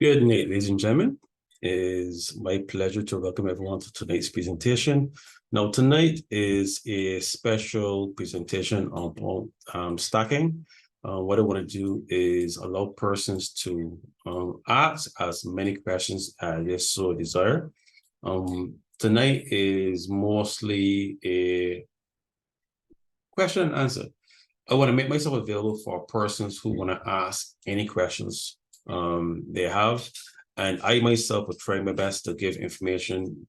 Good night, ladies and gentlemen. It is my pleasure to welcome everyone to tonight's presentation. Now, tonight is a special presentation on stacking. What I want to do is allow persons to ask as many questions as they so desire. Tonight is mostly a question and answer. I want to make myself available for persons who want to ask any questions they have. And I myself will try my best to give information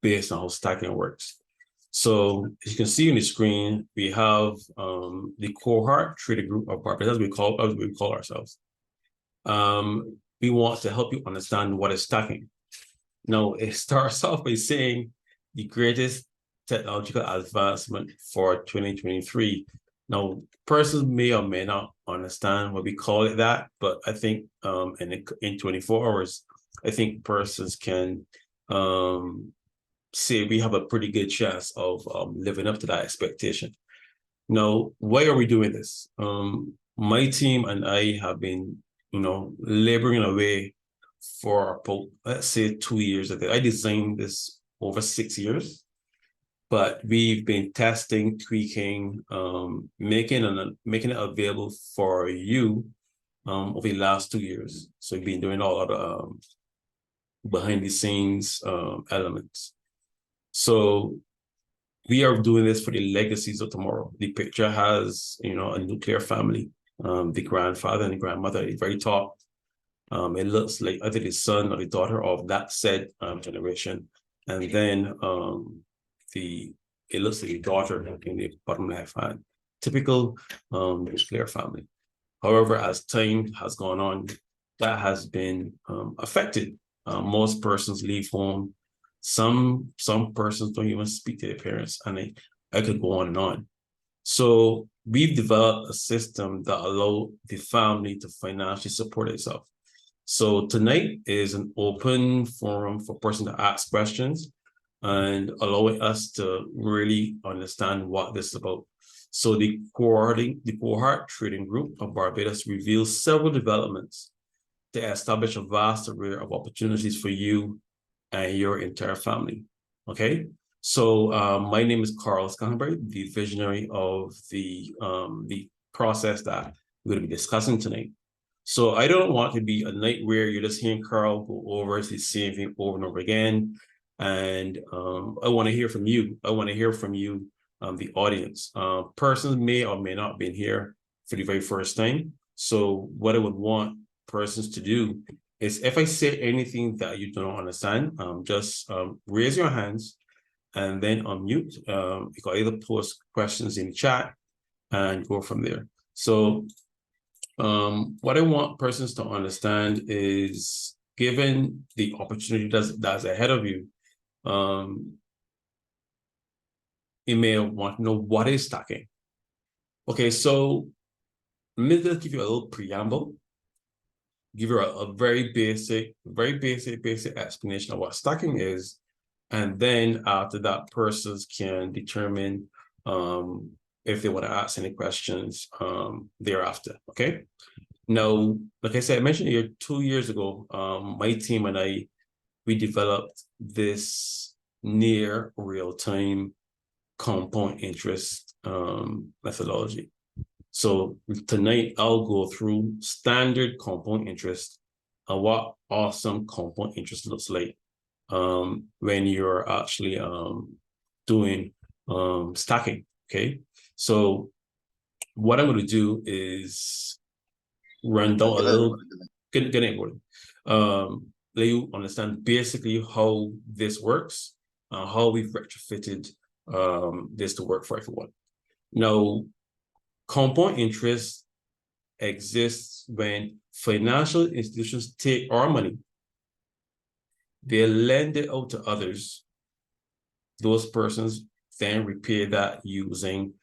based on how stacking works. So as you can see on the screen, we have the cohort trading group of Barbados, as we call ourselves. We want to help you understand what is stacking. Now, it starts off by saying the greatest technological advancement for 2023. Now, persons may or may not understand what we call it that, but I think in 24 hours, I think persons can say we have a pretty good chance of living up to that expectation. Now, why are we doing this? My team and I have been, laboring away for about, let's say, 2 years. I designed this over 6 years. But we've been testing, tweaking, making it available for you over the last 2 years. So we've been doing all of the behind the scenes elements. So we are doing this for the legacies of tomorrow. The picture has, a nuclear family, the grandfather and the grandmother at the very top. It looks like either the son or the daughter of that said generation, and then it looks like a daughter in the bottom left hand, typical nuclear family. However, as time has gone on, that has been affected. Most persons leave home. Some persons don't even speak to their parents, and I could go on and on. So we've developed a system that allows the family to financially support itself. So tonight is an open forum for person to ask questions and allowing us to really understand what this is about. So the cohort trading group of Barbados reveals several developments to establish a vast array of opportunities for you and your entire family. Okay, so my name is Carl Scanberry, the visionary of the process that we're going to be discussing tonight. So I don't want to be a night where you're just hearing Carl go over the same thing over and over again. And I want to hear from you. I want to hear from you, the audience. Persons may or may not be here for the very first time. So what I would want persons to do is, if I say anything that you don't understand, just raise your hands and then unmute. You can either post questions in the chat and go from there. So what I want persons to understand is, given the opportunity that's ahead of you, you may want to know what is stacking. Okay, so let me just give you a little preamble, give you a very basic explanation of what stacking is, and then after that, persons can determine if they want to ask any questions thereafter. Okay. Now, like I said, I mentioned here 2 years ago, my team and we developed this near real-time compound interest methodology. So tonight I'll go through standard compound interest and what awesome compound interest looks like when you're actually doing stacking. Okay, so what I'm going to do is run down a little. Good night, Gordon. Let you understand basically how this works, how we've retrofitted this to work for everyone. Now, compound interest exists when financial institutions take our money, they lend it out to others. Those persons then repay that using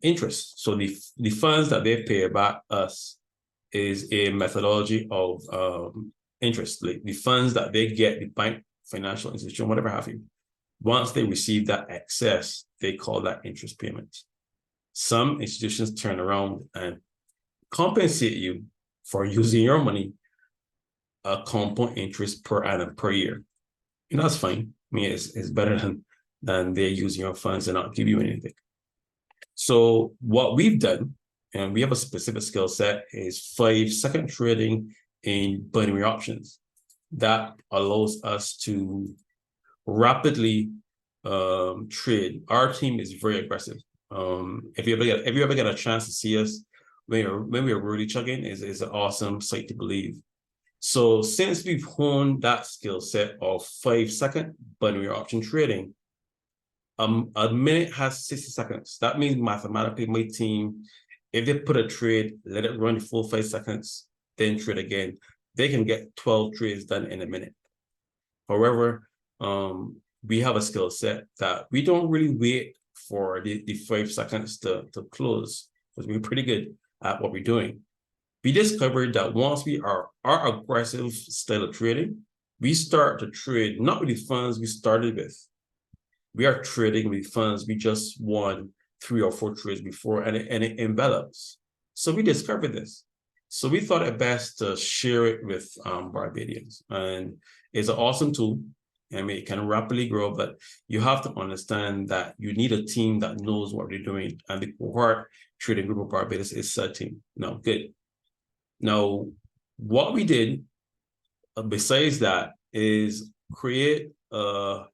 interest. So the funds that they pay back us is a methodology of interest. Like the funds that they get, the bank, financial institution, whatever have you, once they receive that excess, they call that interest payment. Some institutions turn around and compensate you for using your money a compound interest per annum per year. And that's fine. I mean, it's better than they're using your funds and not give you anything. So what we've done, and we have a specific skill set, is 5-second trading in binary options. That allows us to rapidly trade. Our team is very aggressive. If you ever get a chance to see us when we're really chugging, is an awesome sight to believe. So since we've honed that skill set of 5-second binary option trading, a minute has 60 seconds. That means mathematically my team, if they put a trade, let it run the full 5 seconds, then trade again, they can get 12 trades done in a minute. However, we have a skill set that we don't really wait for the 5 seconds to close, because we're pretty good at what we're doing. We discovered that once we are our aggressive style of trading, we start to trade not with the funds we started with. We are trading with funds we just won 3 or 4 trades before, and it envelops. So we discovered this. So we thought it best to share it with Barbadians. And it's an awesome tool. I mean, it can rapidly grow, but you have to understand that you need a team that knows what they're doing. And the cohort trading group of Barbados is a team. Now, good. Now, what we did besides that is create a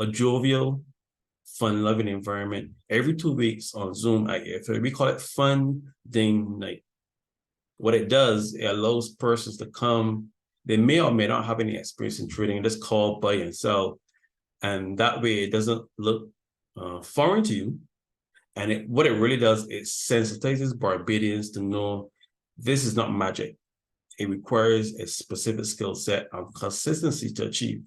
jovial, fun-loving environment every 2 weeks on Zoom at 8:30. We call it Funding Night. What it does, it allows persons to come. They may or may not have any experience in trading. Just call, buy, and sell. And that way it doesn't look foreign to you. And what it really does, it sensitizes Barbadians to know this is not magic. It requires a specific skill set and consistency to achieve.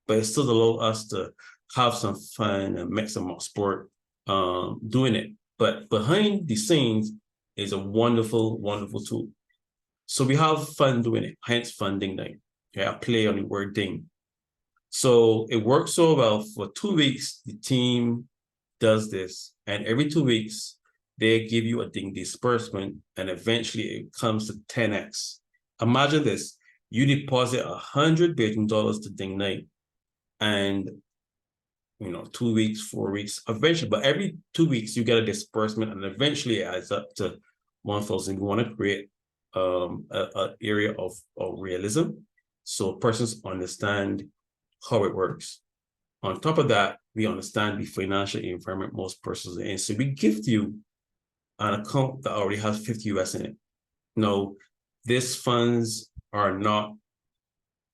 But it still allows us to have some fun and make some sport doing it. But behind the scenes is a wonderful, wonderful tool. So we have fun doing it, hence Funding Night. Okay, I play on the word ding. So it works so well. For 2 weeks, the team does this. And every 2 weeks, they give you a ding disbursement, and eventually it comes to 10x. Imagine this. You deposit $100 billion to Ding Night, and 2 weeks, 4 weeks, eventually, but every 2 weeks you get a disbursement, and eventually it adds up to 1,000. We want to create an area of realism, so persons understand how it works. On top of that, we understand the financial environment most persons are in. So we gift you an account that already has 50 US in it. Now, these funds are not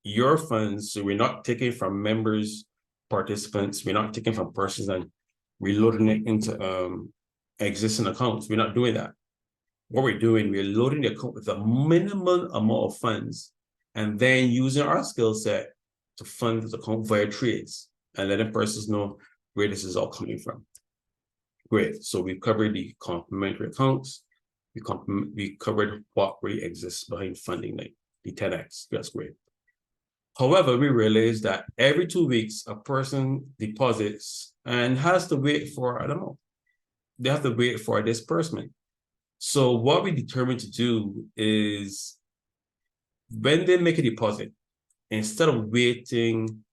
your funds, so we're not taking from members, participants, we're not taking from persons and reloading it into existing accounts. We're not doing that. What we're doing, we're loading the account with a minimum amount of funds and then using our skill set to fund the account via trades and letting persons know where this is all coming from. Great. So we've covered the complementary accounts. We covered what really exists behind Funding Night, the 10x. That's great. However, we realized that every 2 weeks, a person deposits and has to wait for, I don't know, they have to wait for a disbursement. So what we determined to do is when they make a deposit, instead of waiting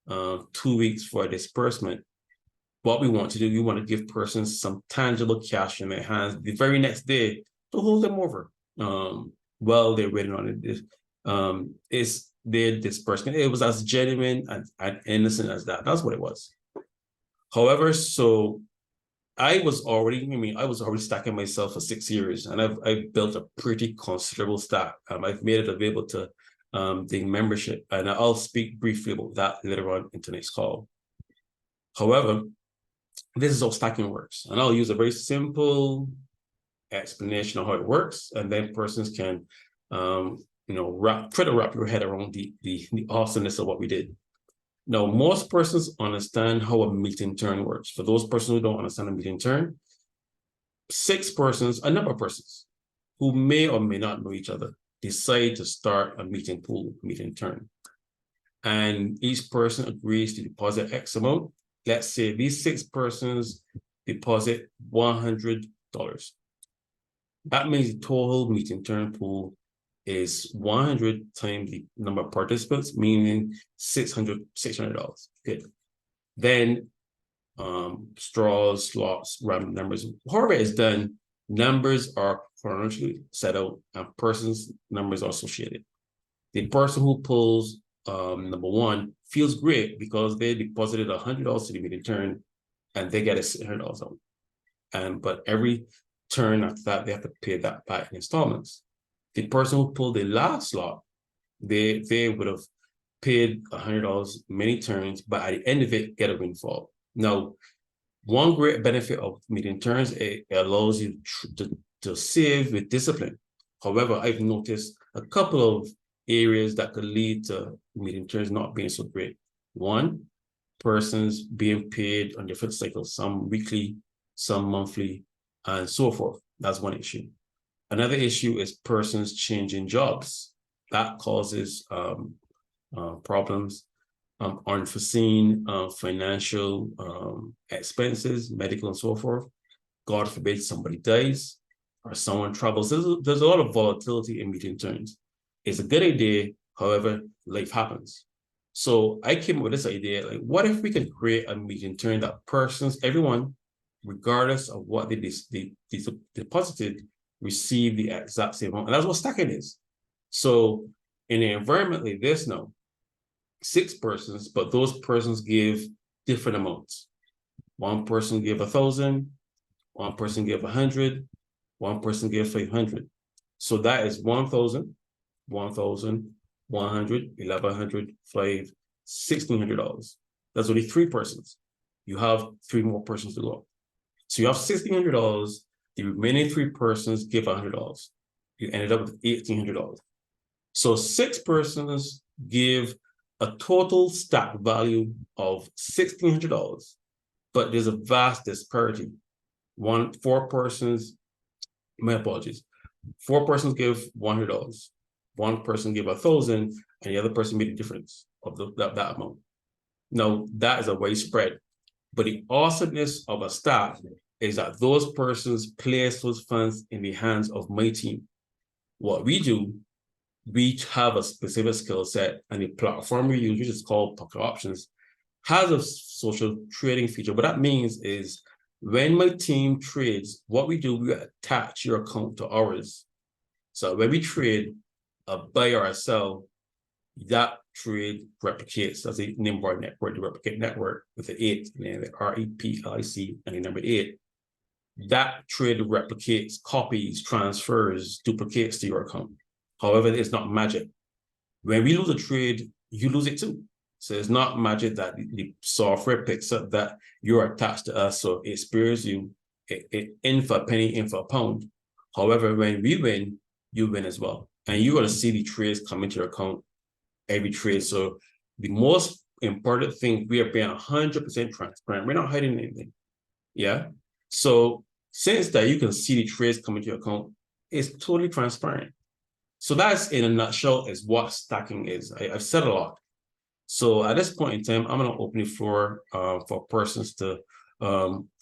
2 weeks for a disbursement, what we want to do, we want to give persons some tangible cash in their hands the very next day to hold them over while they're waiting on it. Is their disbursement. It was as genuine and innocent as that. That's what it was. However, so I was already stacking myself for 6 years, and I've built a pretty considerable stack. I've made it available to the membership, and I'll speak briefly about that later on in tonight's call. However, this is how stacking works, and I'll use a very simple explanation of how it works, and then persons can try to wrap your head around the awesomeness of what we did. Now, most persons understand how a meeting turn works. For those persons who don't understand a meeting turn, 6 persons, a number of persons who may or may not know each other, decide to start a meeting pool, meeting turn. And each person agrees to deposit X amount. Let's say these 6 persons deposit $100. That means the total meeting turn pool is 100 times the number of participants, meaning $600. Good. Then straws, slots, random numbers. However it's done, numbers are chronologically set out and persons' numbers are associated. The person who pulls number one feels great because they deposited $100 to the immediate turn and they get a $600 out. But every turn after that, they have to pay that back in installments. The person who pulled the last slot, they would have paid $100 many turns, but at the end of it, get a windfall. Now, one great benefit of median turns, it allows you to save with discipline. However, I've noticed a couple of areas that could lead to median turns not being so great. One, persons being paid on different cycles, some weekly, some monthly, and so forth. That's one issue. Another issue is persons changing jobs. That causes problems, unforeseen financial expenses, medical and so forth. God forbid somebody dies or someone travels. There's a lot of volatility in median turns. It's a good idea, however, life happens. So I came up with this idea, like, what if we could create a median turn that persons, everyone, regardless of what they deposited, receive the exact same amount. And that's what stacking is. So in an environment like this now, 6 persons, but those persons give different amounts. One person gave 1,000, one person gave 100, one person gave 500. So that is 1,000, 1,000, 100, 1,100, 5, $1,600. That's only 3 persons. You have 3 more persons to go. So you have $1,600. The remaining 3 persons give $100. You ended up with $1,800. So 6 persons give a total stack value of $1,600, but there's a vast disparity. 4 persons, my apologies, 4 persons give $100. One person gave 1,000, and the other person made a difference of that amount. Now, that is a wide spread, but the awesomeness of a stack is that those persons place those funds in the hands of my team. What we do, we have a specific skill set, and the platform we use, which is called Pocket Options, has a social trading feature. What that means is when my team trades, what we do, we attach your account to ours. So when we trade a buy or a sell, that trade replicates. That's a Nimbar network, the replicate network with the 8, and the REPIC, and the number 8. That trade replicates, copies, transfers, duplicates to your account. However, it's not magic. When we lose a trade, you lose it too. So it's not magic that the software picks up that you're attached to us, so it spares you in for a penny, in for a pound. However, when we win, you win as well. And you're going to see the trades come into your account every trade. So the most important thing, we are being 100% transparent. We're not hiding anything. Yeah. So since that you can see the trades come into your account, it's totally transparent. So that's, in a nutshell, is what stacking is. I've said a lot. So at this point in time, I'm going to open the floor for persons to,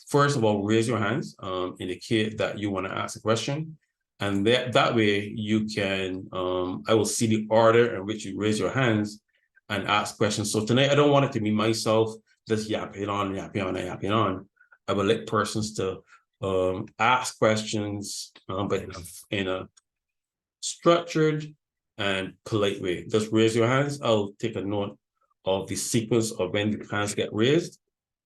first of all, raise your hands, indicate that you want to ask a question. And that way you can, I will see the order in which you raise your hands and ask questions. So tonight, I don't want it to be myself just yapping on, yapping on, and yapping on. I will let persons to ask questions, but in a structured and polite way. Just raise your hands. I'll take a note of the sequence of when the hands get raised,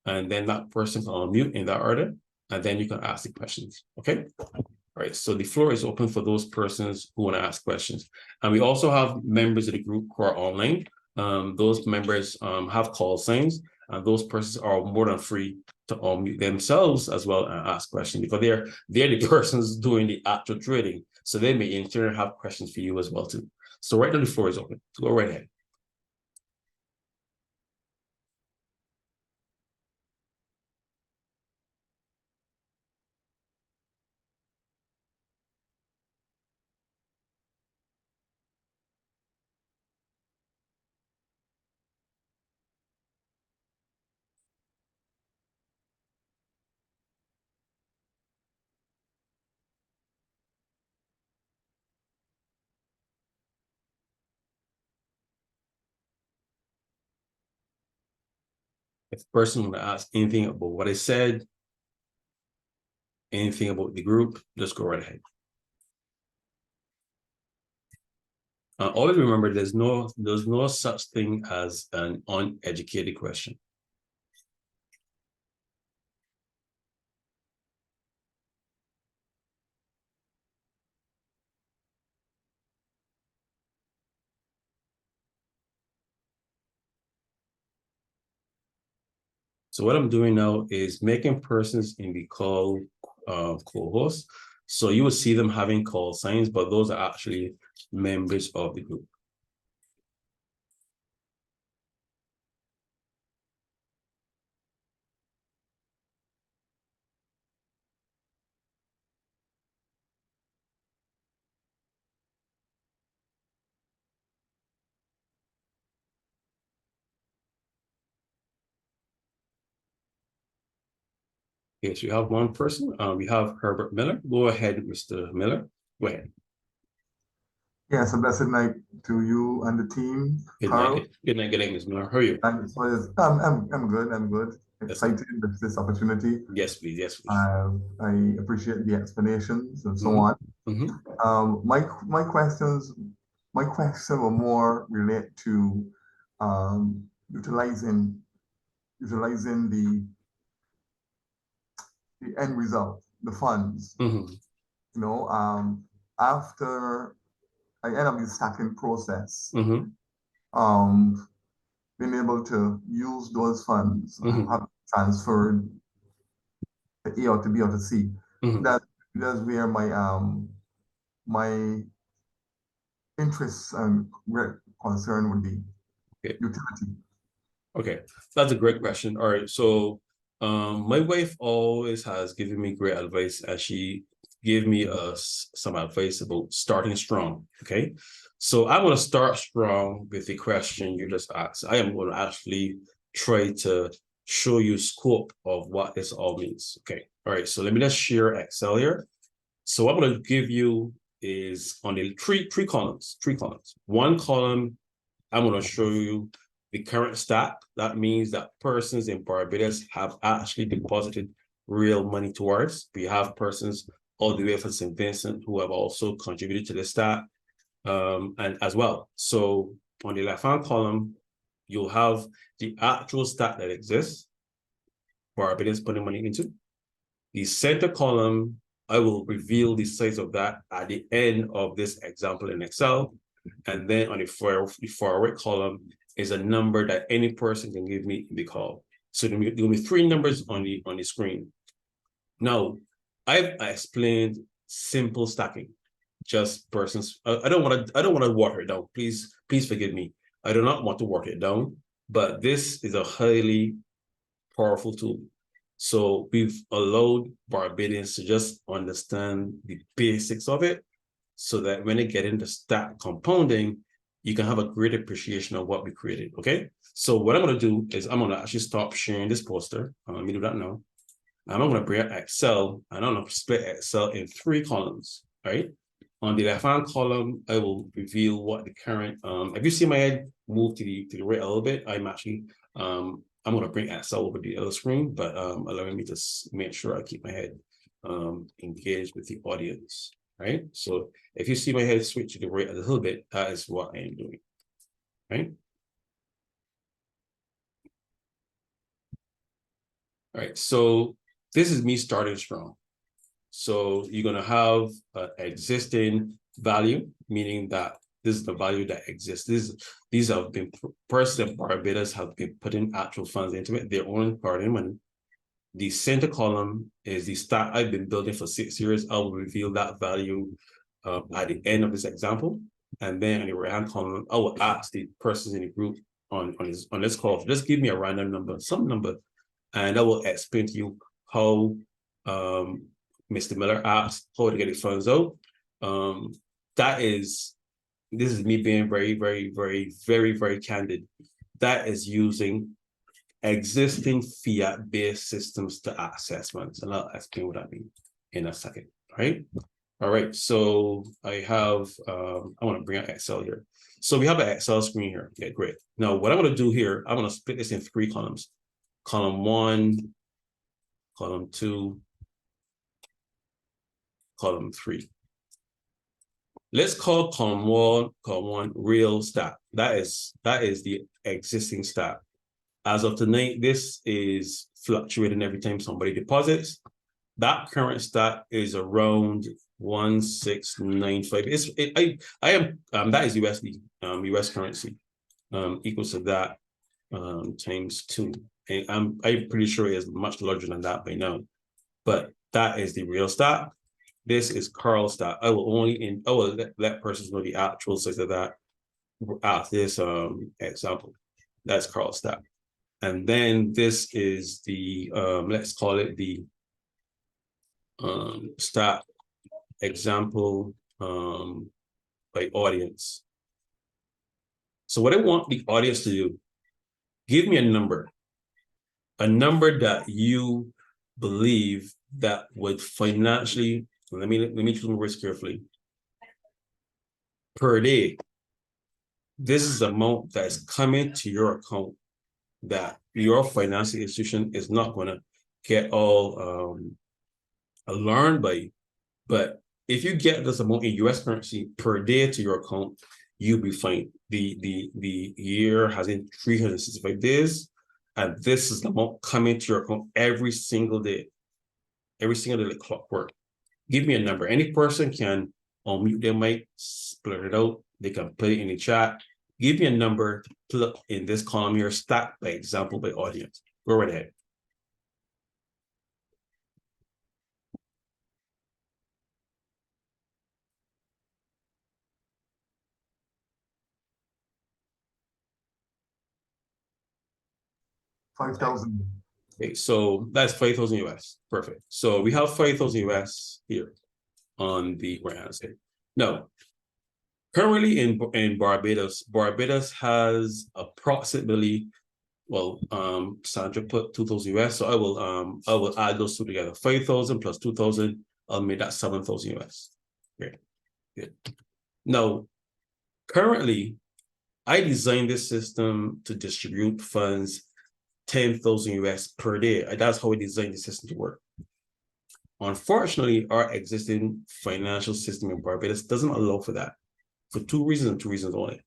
and then that person can unmute in that order, and then you can ask the questions. Okay. All right. So the floor is open for those persons who want to ask questions. And we also have members of the group who are online. Those members have call signs, and those persons are more than free to unmute themselves as well and ask questions, because they're the persons doing the actual trading. So they may in turn have questions for you as well too. So right now the floor is open. So go right ahead. If the person want to ask anything about what I said, anything about the group, just go right ahead. Always remember, there's no such thing as an uneducated question. So what I'm doing now is making persons in the call co-host. So you will see them having call signs, but those are actually members of the group. Okay, so we have one person. We have Herbert Miller. Go ahead, Mr. Miller. Go ahead. Yes, a blessed night to you and the team, Good Carl. night. Good night, Ms. Miller. How are you? Thanks for this. I'm good. I'm good. That's good. Excited with this opportunity. Yes, please. Yes, please. I appreciate the explanations and so on. My questions, my question will more relate to utilizing the end result, the funds. You know, after I end up the stacking process, being able to use those funds, have transferred to A or to B or to C. That's where my interests and concern would be. Okay. Utility. Okay, that's a great question. All right, so my wife always has given me great advice, and she gave me some advice about starting strong. Okay, so I'm going to start strong with the question you just asked. I am going to actually try to show you scope of what this all means. Okay, all right, so let me just share Excel here. So what I'm going to give you is on the three columns. One column, I'm going to show you the current stat. That means that persons in Barbados have actually deposited real money towards. We have persons all the way from St. Vincent who have also contributed to the stat, and as well. So on the left-hand column, you'll have the actual stat that exists, Barbados putting money into. The center column, I will reveal the size of that at the end of this example in Excel. And then on the far right column is a number that any person can give me in the call. So there will be three numbers on the screen. Now, I've explained simple stacking, just persons. I don't want to water it down. Please forgive me. I do not want to water it down, but this is a highly powerful tool. So we've allowed Barbadians to just understand the basics of it, so that when they get into stat compounding, you can have a great appreciation of what we created. Okay, so what I'm going to do is I'm going to actually stop sharing this poster. Let me do that now. I'm going to bring up Excel, and I'm going to split Excel in three columns. Right, on the left-hand column, I will reveal what the current. If you see my head move to the right a little bit, I'm actually I'm going to bring Excel over the other screen, but allowing me to make sure I keep my head engaged with the audience. Right, so if you see my head switch to the right a little bit, that is what I am doing. Right. All right, so this is me starting strong. So you're going to have existing value, meaning that this is the value that exists. These have been persons in Barbados have been putting actual funds into it, their own part of money. The center column is the stat I've been building for 6 years. I will reveal that value at the end of this example. And then on the right-hand column, I will ask the persons in the group on this call, just give me a random number, some number, and I will explain to you how Mr. Miller asked how to get the funds out. This is me being very, very, very, very, very candid. That is using existing fiat-based systems to access funds. And I'll explain what I mean in a second, right? All right, so I have, I want to bring out Excel here. So we have an Excel screen here. Yeah, great. Now, what I'm going to do here, I'm going to split this in three columns. column 1, column 2, column 3. Let's call column 1 real stat. That is the existing stat. As of tonight, this is fluctuating every time somebody deposits. That current stat is around 1695. That is USD, US currency, equals to that times 2. And I'm pretty sure it is much larger than that by now. But that is the real stat. This is Carl stat. I will let persons know the actual size of that at this example. That's Carl stat. And then this is the let's call it the stat example by audience. So what I want the audience to do, give me a number that you believe that would financially, let me choose my words carefully, per day. This is the amount that is coming to your account that your financial institution is not going to get all alarmed by. But if you get this amount in US currency per day to your account, you'll be fine. The year has in 365 days, and this is the amount coming to your account every single day like clockwork. Give me a number. Any person can unmute their mic, split it out. They can put it in the chat. Give me a number to plug in this column here, stat by example by audience. Go right ahead. $5,000. Okay, so that's 5,000 US. Perfect. So we have 5,000 US here on the right-hand side. Now, currently in Barbados, Barbados has approximately, well, Sandra put 2,000 US, so I will add those two together. 5,000 plus 2,000, I'll make that 7,000 US. Great, good. Now, currently, I designed this system to distribute funds 10,000 US per day. That's how we designed the system to work. Unfortunately, our existing financial system in Barbados doesn't allow for that for two reasons and two reasons only.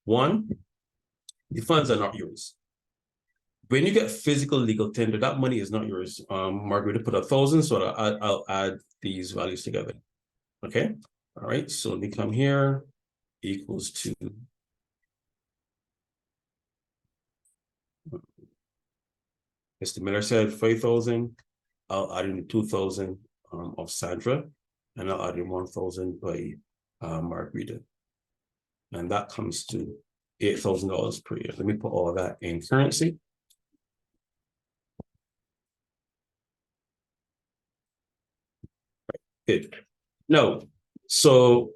One, the funds are not yours. When you get physical legal tender, that money is not yours. Margarita put 1,000, so I'll add these values together. Okay, all right, so let me come here, equals to Mr. Miller said 5,000. I'll add in 2,000 of Sandra, and I'll add in 1,000 by Margarita. And that comes to $8,000 per year. Let me put all of that in currency. Good. No, so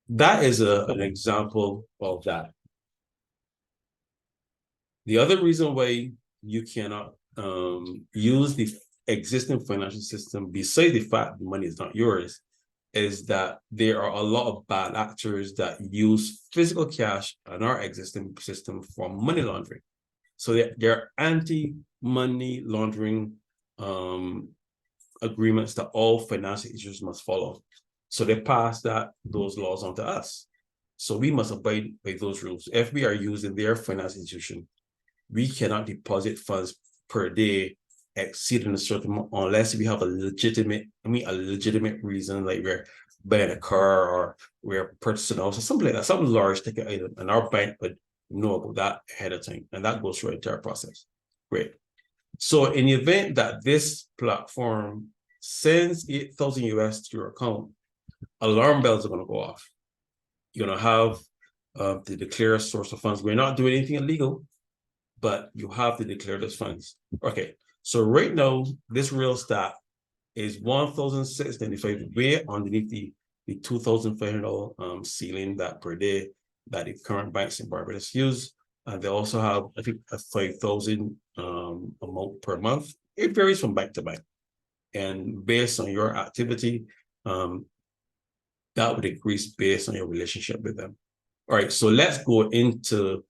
that is an example of that. The other reason why you cannot use the existing financial system, besides the fact the money is not yours, is that there are a lot of bad actors that use physical cash in our existing system for money laundering. So there are anti-money laundering agreements that all financial institutions must follow. So they pass those laws on to us. So we must abide by those rules. If we are using their financial institution, we cannot deposit funds per day exceeding a certain amount unless we have a legitimate reason, like we're buying a car or we're purchasing a house or something like that, some large ticket item, and our bank would know about that ahead of time, and that goes through the entire process. Great. So in the event that this platform sends 8,000 US to your account, alarm bells are going to go off. You're going to have to declare a source of funds. We're not doing anything illegal, but you have to declare those funds. Okay, so right now, this real stat is 1,695, way underneath the $2,500 ceiling that per day that the current banks in Barbados use. And they also have, I think, a 5,000 amount per month. It varies from bank to bank. And based on your activity, that would increase based on your relationship with them. All right, so let's go into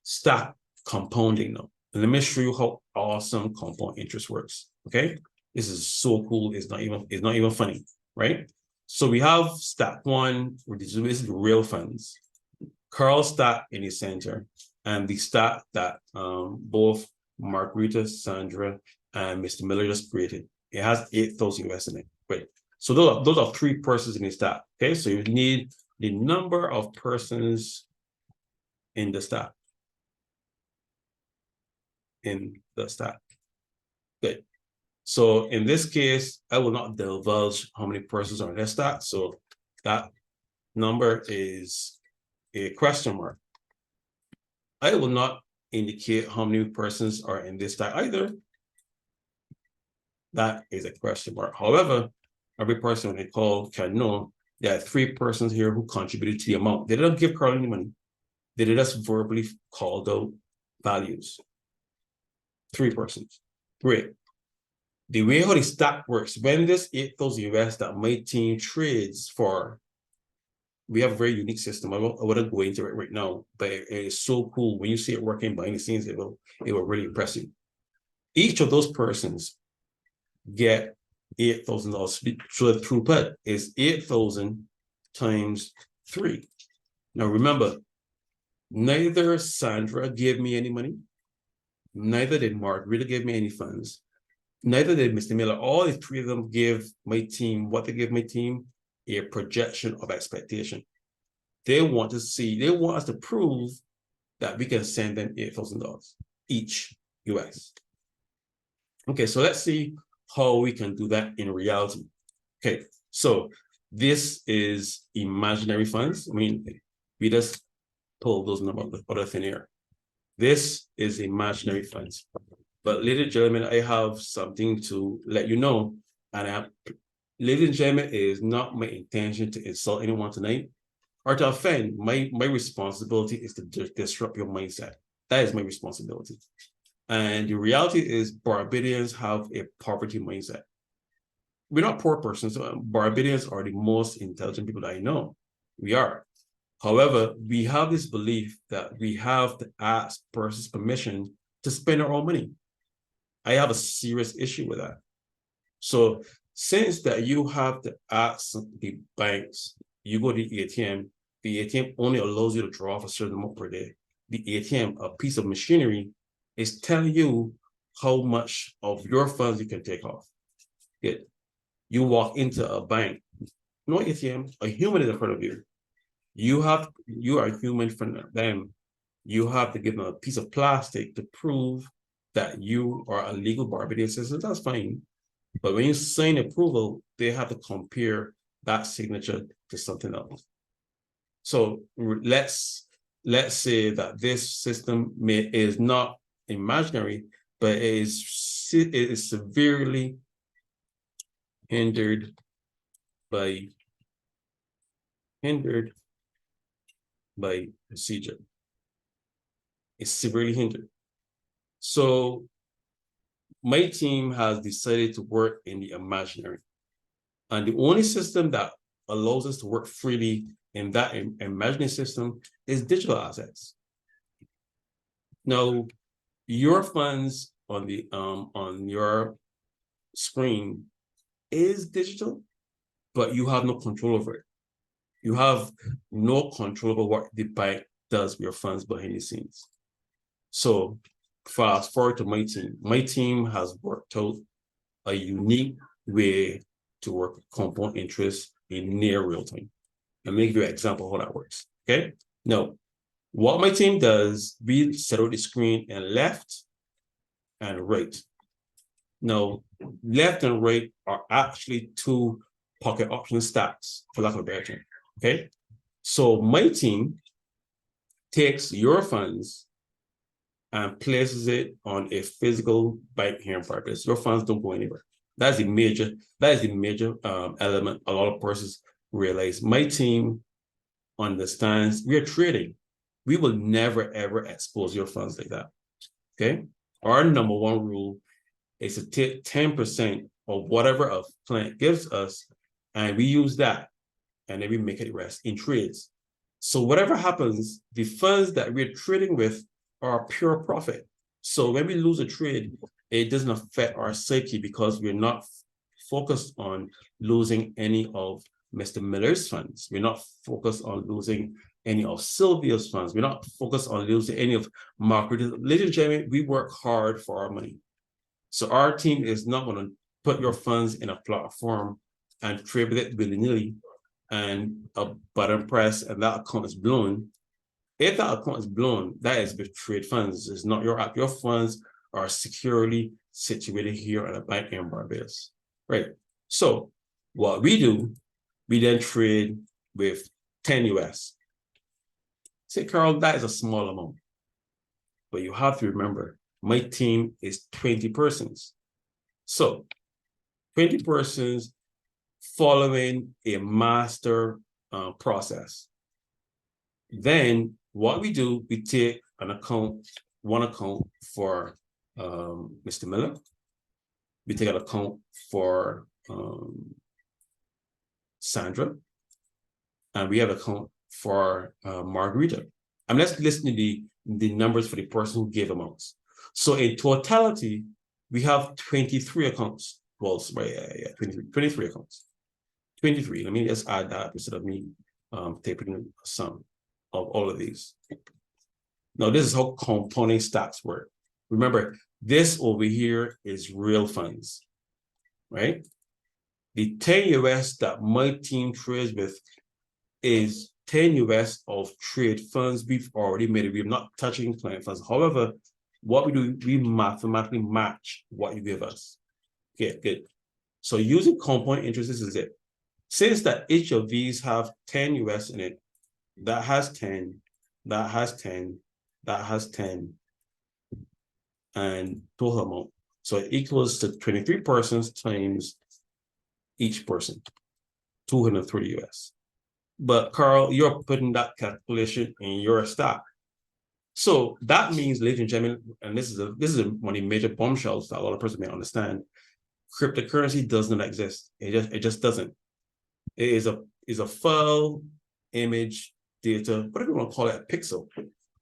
stat compounding now. let me show you how awesome compound interest works. Okay, this is so cool. It's not even funny, right? So we have stack one, which is basically real funds. Carl stack in the center, and the stack that both Margarita, Sandra, and Mr. Miller just created. It has 8,000 US in it. Great. So those are 3 persons in the stack. Okay, so you need the number of persons in the stack. Good. So in this case, I will not divulge how many persons are in this stack. So that number is a question mark. I will not indicate how many persons are in this stack either. That is a question mark. However, every person they call can know there are 3 persons here who contributed to the amount. They didn't give Carl any money. They just verbally called out values. 3 persons. Great. The way how the stack works, when this 8,000 US that my team trades for, we have a very unique system. I wouldn't go into it right now, but it is so cool. When you see it working behind the scenes, it will really impress you. Each of those persons get $8,000. So the throughput is 8,000 times 3. Now remember, neither Sandra gave me any money, neither did Margarita give me any funds, neither did Mr. Miller. All the 3 of them gave my team what they gave my team, a projection of expectation. They want us to prove that we can send them $8,000 each US. Okay, so let's see how we can do that in reality. Okay, so this is imaginary funds. I mean, we just pull those numbers out of thin air. This is imaginary funds. But ladies and gentlemen, I have something to let you know. And ladies and gentlemen, it is not my intention to insult anyone tonight or to offend. My responsibility is to disrupt your mindset. That is my responsibility. And the reality is Barbadians have a poverty mindset. We're not poor persons. Barbadians are the most intelligent people that I know. We are. However, we have this belief that we have to ask persons permission to spend our own money. I have a serious issue with that. So since that you have to ask the banks, you go to the ATM only allows you to draw off a certain amount per day. The ATM, a piece of machinery, is telling you how much of your funds you can take off. Good. You walk into a bank, no ATM, a human is in front of you. You are human for them. You have to give them a piece of plastic to prove that you are a legal Barbadian citizen. That's fine. But when you sign approval, they have to compare that signature to something else. So let's say that this system is not imaginary, but it is severely hindered by procedure. It's severely hindered. So my team has decided to work in the imaginary. And the only system that allows us to work freely in that imaginary system is digital assets. Now, your funds on the on your screen is digital, but you have no control over it. You have no control over what the bank does with your funds behind the scenes. So fast forward to my team. My team has worked out a unique way to work with compound interest in near real time. Let me give you an example of how that works. Okay. Now, what my team does, we set out the screen in left and right. Now, left and right are actually 2 pocket option stacks, for lack of a better term. Okay. So my team takes your funds and places it on a physical bank here in Barbados. Your funds don't go anywhere. That is the major element a lot of persons realize. My team understands we are trading. We will never, ever expose your funds like that. Okay. Our number 1 rule is to take 10% of whatever a client gives us, and we use that, and then we make it rest in trades. So whatever happens, the funds that we're trading with are pure profit. So when we lose a trade, it doesn't affect our psyche because we're not focused on losing any of Mr. Miller's funds. We're not focused on losing any of Sylvia's funds. We're not focused on losing any of Margaret. Ladies and gentlemen, we work hard for our money. So our team is not going to put your funds in a platform and trade with it willy-nilly and a button press and that account is blown. If that account is blown, that is betrayed funds. It's not your app. Your funds are securely situated here at a bank in Barbados. Right. So what we do, we then trade with 10 US. Say, Carl, that is a small amount. But you have to remember, my team is 20 persons. So 20 persons following a master process. Then what we do, we take one account for Mr. Miller. We take an account for Sandra. And we have an account for Margarita. And let's listen to the numbers for the person who gave amounts. So in totality, we have 23 accounts. Well, sorry, 23 accounts. 23. Let me just add that instead of me typing a sum of all of these. Now, this is how compounding stacks work. Remember, this over here is real funds, right? The 10 US that my team trades with is 10 US of trade funds we've already made it. We're not touching client funds. However, what we do, we mathematically match what you give us. Okay, good. So using compound interest, this is it. Since that each of these have 10 US in it, that has 10, that has 10, that has 10, and total amount. So it equals to 23 persons times each person, 230 US. But Carl, you're putting that calculation in your stack. So that means, ladies and gentlemen, and this is one of the major bombshells that a lot of persons may understand. Cryptocurrency does not exist. It just doesn't. It is a file, image, data, whatever you want to call it, a pixel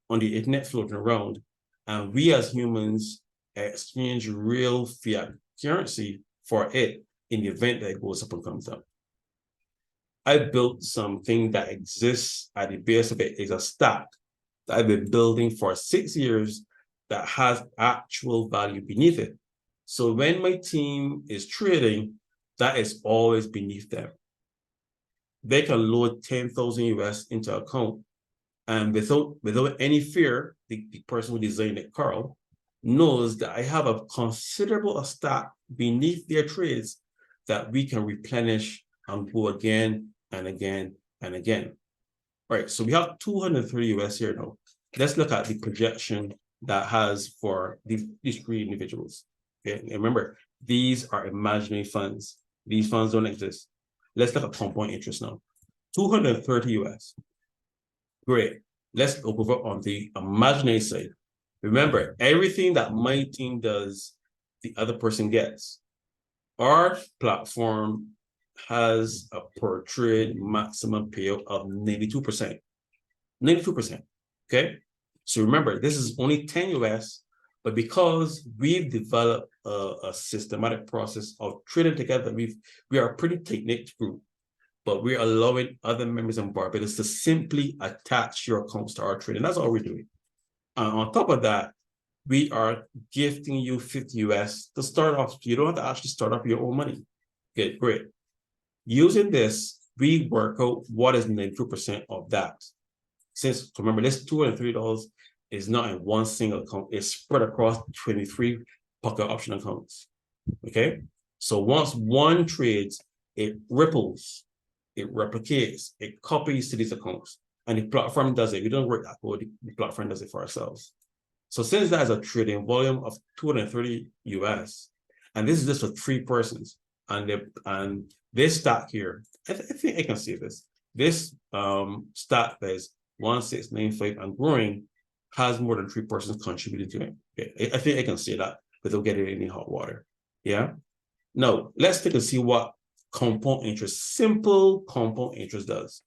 on the internet floating around. And we as humans exchange real fiat currency for it in the event that it goes up and comes down. I built something that exists at the base of it is a stack that I've been building for 6 years that has actual value beneath it. So when my team is trading, that is always beneath them. They can load 10,000 US into an account, and without any fear, the person who designed it, Carl, knows that I have a considerable stack beneath their trades that we can replenish and go again and again and again. All right, so we have 230 US here now. Let's look at the projection that has for these three individuals. Okay, and remember, these are imaginary funds. These funds don't exist. Let's look at compound interest now. 230 US. Great. Let's go over on the imaginary side. Remember, everything that my team does, the other person gets. Our platform has a per trade maximum payout of 92%. 92%. Okay. So remember, this is only 10 US, but because we've developed a systematic process of trading together, we are a pretty tight-knit group, but we're allowing other members in Barbados to simply attach your accounts to our trading. That's all we're doing. On top of that, we are gifting you 50 US to start off. You don't have to actually start up your own money. Okay, great. Using this, we work out what is 92% of that. Since, remember, this $203 is not in one single account. It's spread across 23 pocket option accounts. Okay? So once one trades, it ripples, it replicates, it copies to these accounts. And the platform does it. We don't work that code. The platform does it for ourselves. So since that is a trading volume of 230 US, and this is just for 3 persons, and this stack here, I think I can see this. This stack that is 1695 and growing has more than 3 persons contributing to it. Okay. I think I can see that without getting any hot water. Yeah. Now let's take a see what compound interest, simple compound interest does.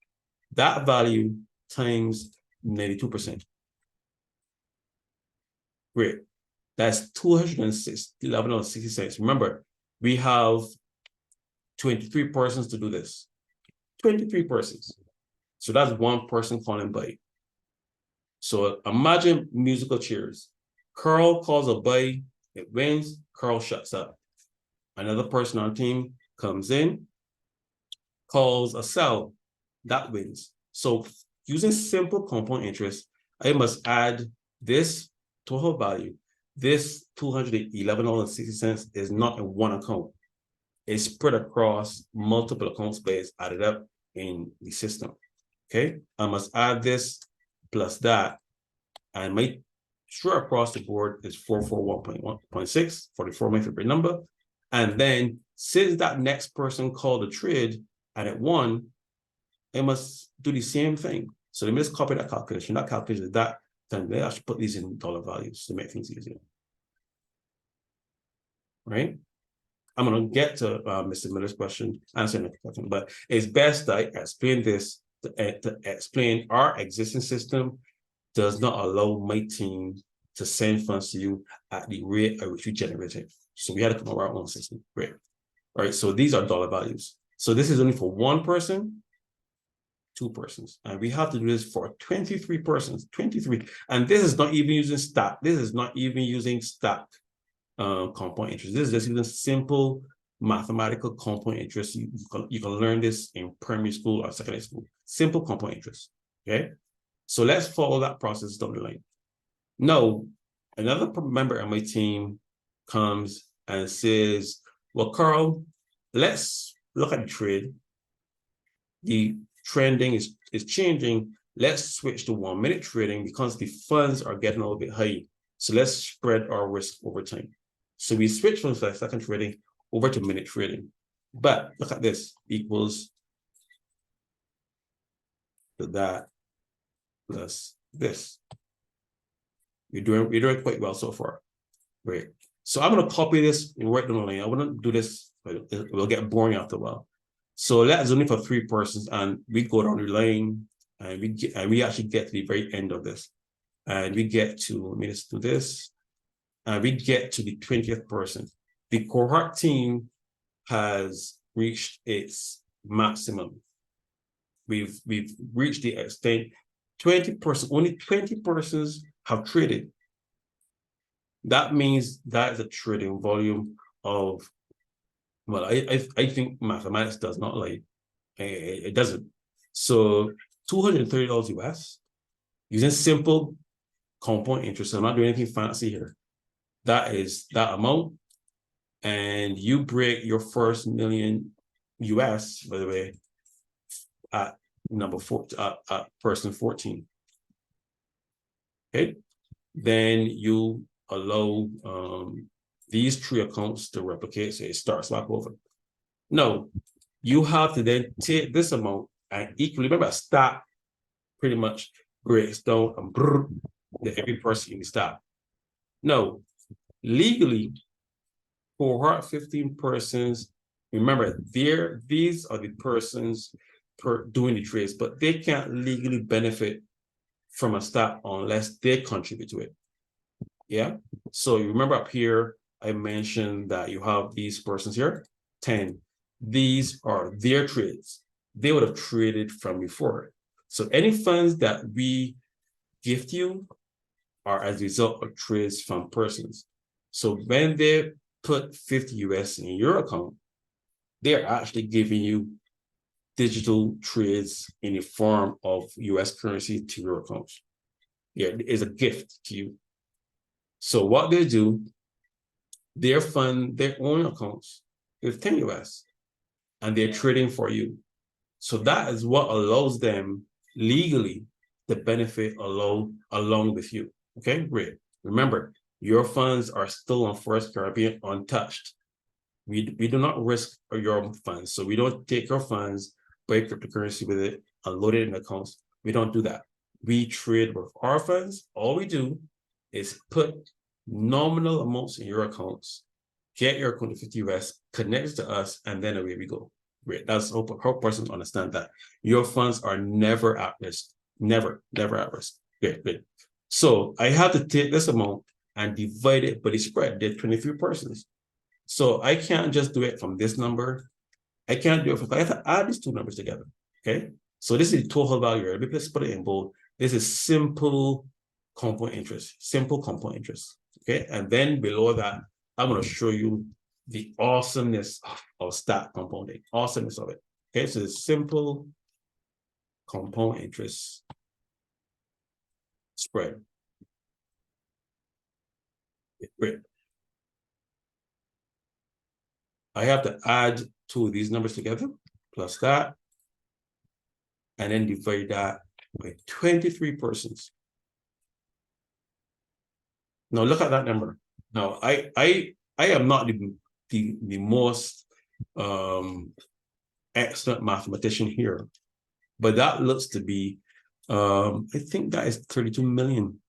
That value times 92%. Great. That's $211.60. Remember, we have 23 persons to do this. 23 persons. So that's one person calling buy. So imagine musical chairs. Carl calls a buy, it wins, Carl shuts up. Another person on team comes in, calls a sell, that wins. So using simple compound interest, I must add this total value. This $211.60 is not in one account. It's spread across multiple accounts based added up in the system. Okay, I must add this plus that, and my straight across the board is 441.1.6, 44 my favorite number. And then since that next person called the trade and it won, it must do the same thing. So let me just copy that calculation. That calculation is that, then I should put these in dollar values to make things easier. Right? I'm going to get to Mr. Miller's question, answer the question, but it's best that I explain this to explain our existing system does not allow my team to send funds to you at the rate at which we generate it. So we had to come up with our own system. Great. All right. So these are dollar values. So this is only for one person, two persons, and we have to do this for 23 persons, 23. And this is not even using stack. This is not even using stack compound interest. This is just using simple mathematical compound interest. You can learn this in primary school or secondary school. Simple compound interest. Okay. So let's follow that process down the line. Now, another member of my team comes and says, well, Carl, let's look at the trade. The trending is changing. Let's switch to 1 minute trading because the funds are getting a little bit high. So let's spread our risk over time. So we switch from second trading over to minute trading. But look at this, equals to that plus this. You're doing quite well so far. Great. So I'm going to copy this and write down the line. I wouldn't do this, it will get boring after a while. So that's only for 3 persons, and we go down the line and we actually get to the very end of this. And we get to, let me just do this. And we get to the 20th person. The cohort team has reached its maximum. We've reached the extent 20%, only 20 persons have traded. That means that is a trading volume of, well, I think mathematics does not lie. It doesn't. So $230 US using simple compound interest. I'm not doing anything fancy here. That is that amount. And you break your first million US, by the way, at number 4, at person 14. Okay. Then you allow these 3 accounts to replicate, so it starts back over. No, you have to then take this amount and equally, remember, stack pretty much breaks down and every person in the stack. No, legally, cohort 15 persons, remember, these are the persons doing the trades, but they can't legally benefit from a stack unless they contribute to it. Yeah. So you remember up here, I mentioned that you have these persons here, 10. These are their trades. They would have traded from before. So any funds that we gift you are as a result of trades from persons. So when they put 50 US in your account, they're actually giving you digital trades in the form of US currency to your accounts. Yeah, it's a gift to you. So what they do, they fund their own accounts with 10 US and they're trading for you. So that is what allows them legally to benefit along with you. Okay, great. Remember, your funds are still on First Caribbean untouched. We do not risk your funds. So we don't take your funds, buy cryptocurrency with it, and load it in accounts. We don't do that. We trade with our funds. All we do is put nominal amounts in your accounts, get your account to 50 US, connect to us, and then away we go. Great. That's how persons understand that. Your funds are never at risk. Never at risk. Great. So I have to take this amount and divide it by the spread. There are 23 persons. So I can't just do it from this number. I can't do it from, I have to add these two numbers together, okay? So this is the total value. Let me just put it in bold. This is simple compound interest, okay? And then below that, I'm gonna show you the awesomeness of stack compounding, awesomeness of it, okay? So it's simple compound interest spread. Great. I have to add two of these numbers together, plus that, and then divide that by 23 persons. Now look at that number. Now I am not the most excellent mathematician here, but that looks to be I think that is 32 million.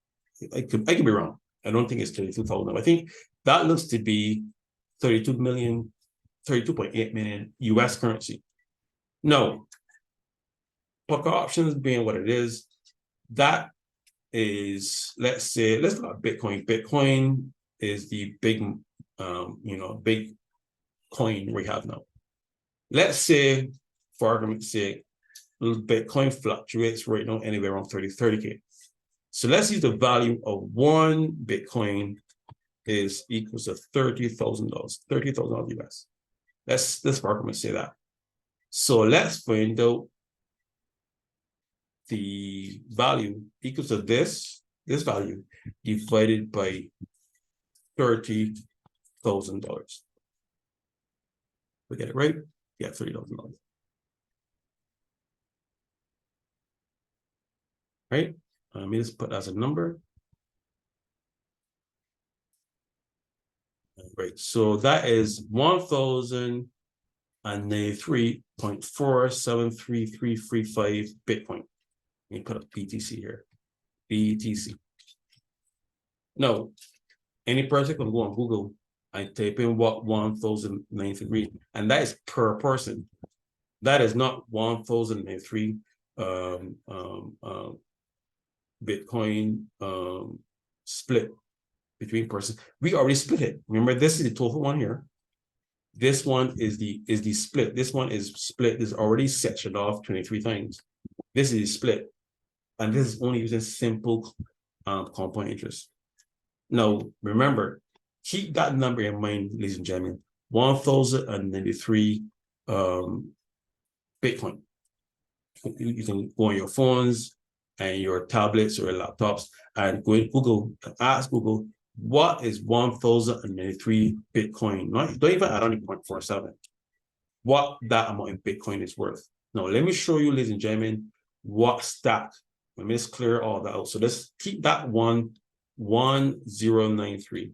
I could be wrong. I don't think it's 32,000. I think that looks to be 32 million, 32.8 million US currency. No, put options being what it is, that is, let's look at Bitcoin. Bitcoin is the big, big coin we have now. Let's say, for argument's sake, Bitcoin fluctuates right now anywhere around 30K. So let's use the value of one Bitcoin is equals to $30,000, $30,000 US. Let's for argument's say that. So let's find out the value equals to this value divided by $30,000. We get it right? Yeah, $30,000. Right? Let me just put as a number. Right. So that is 1,093.473335 Bitcoin. Let me put a BTC here. BTC. Now, any person can go on Google and type in what 1,093, and that is per person. That is not 1,093 Bitcoin split between persons. We already split it. Remember, this is the total one here. This one is the split. This one is split, is already sectioned off 23 times. This is split. And this is only using simple compound interest. Now, remember, keep that number in mind, ladies and gentlemen, 1,093 Bitcoin. You can go on your phones and your tablets or your laptops and go to Google and ask Google, what is 1,093 Bitcoin? Don't even add on the 0.47. What that amount in Bitcoin is worth. Now, let me show you, ladies and gentlemen, what stack. Let me just clear all that out. So let's keep that 1093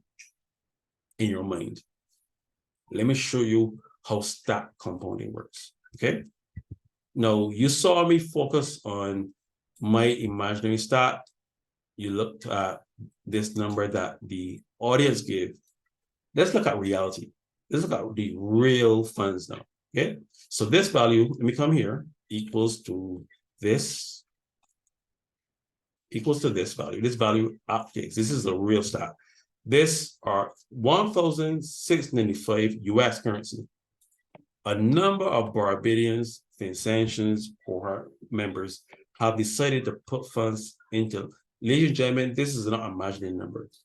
in your mind. Let me show you how stack compounding works. Okay. Now, you saw me focus on my imaginary stack. You looked at this number that the audience gave. Let's look at reality. Let's look at the real funds now. Okay. So this value, let me come here, equals to this value. This value updates. This is a real stack. This are 1,695 US currency. A number of Barbadians, Vincentians, or members have decided to put funds into. Ladies and gentlemen, this is not imaginary numbers.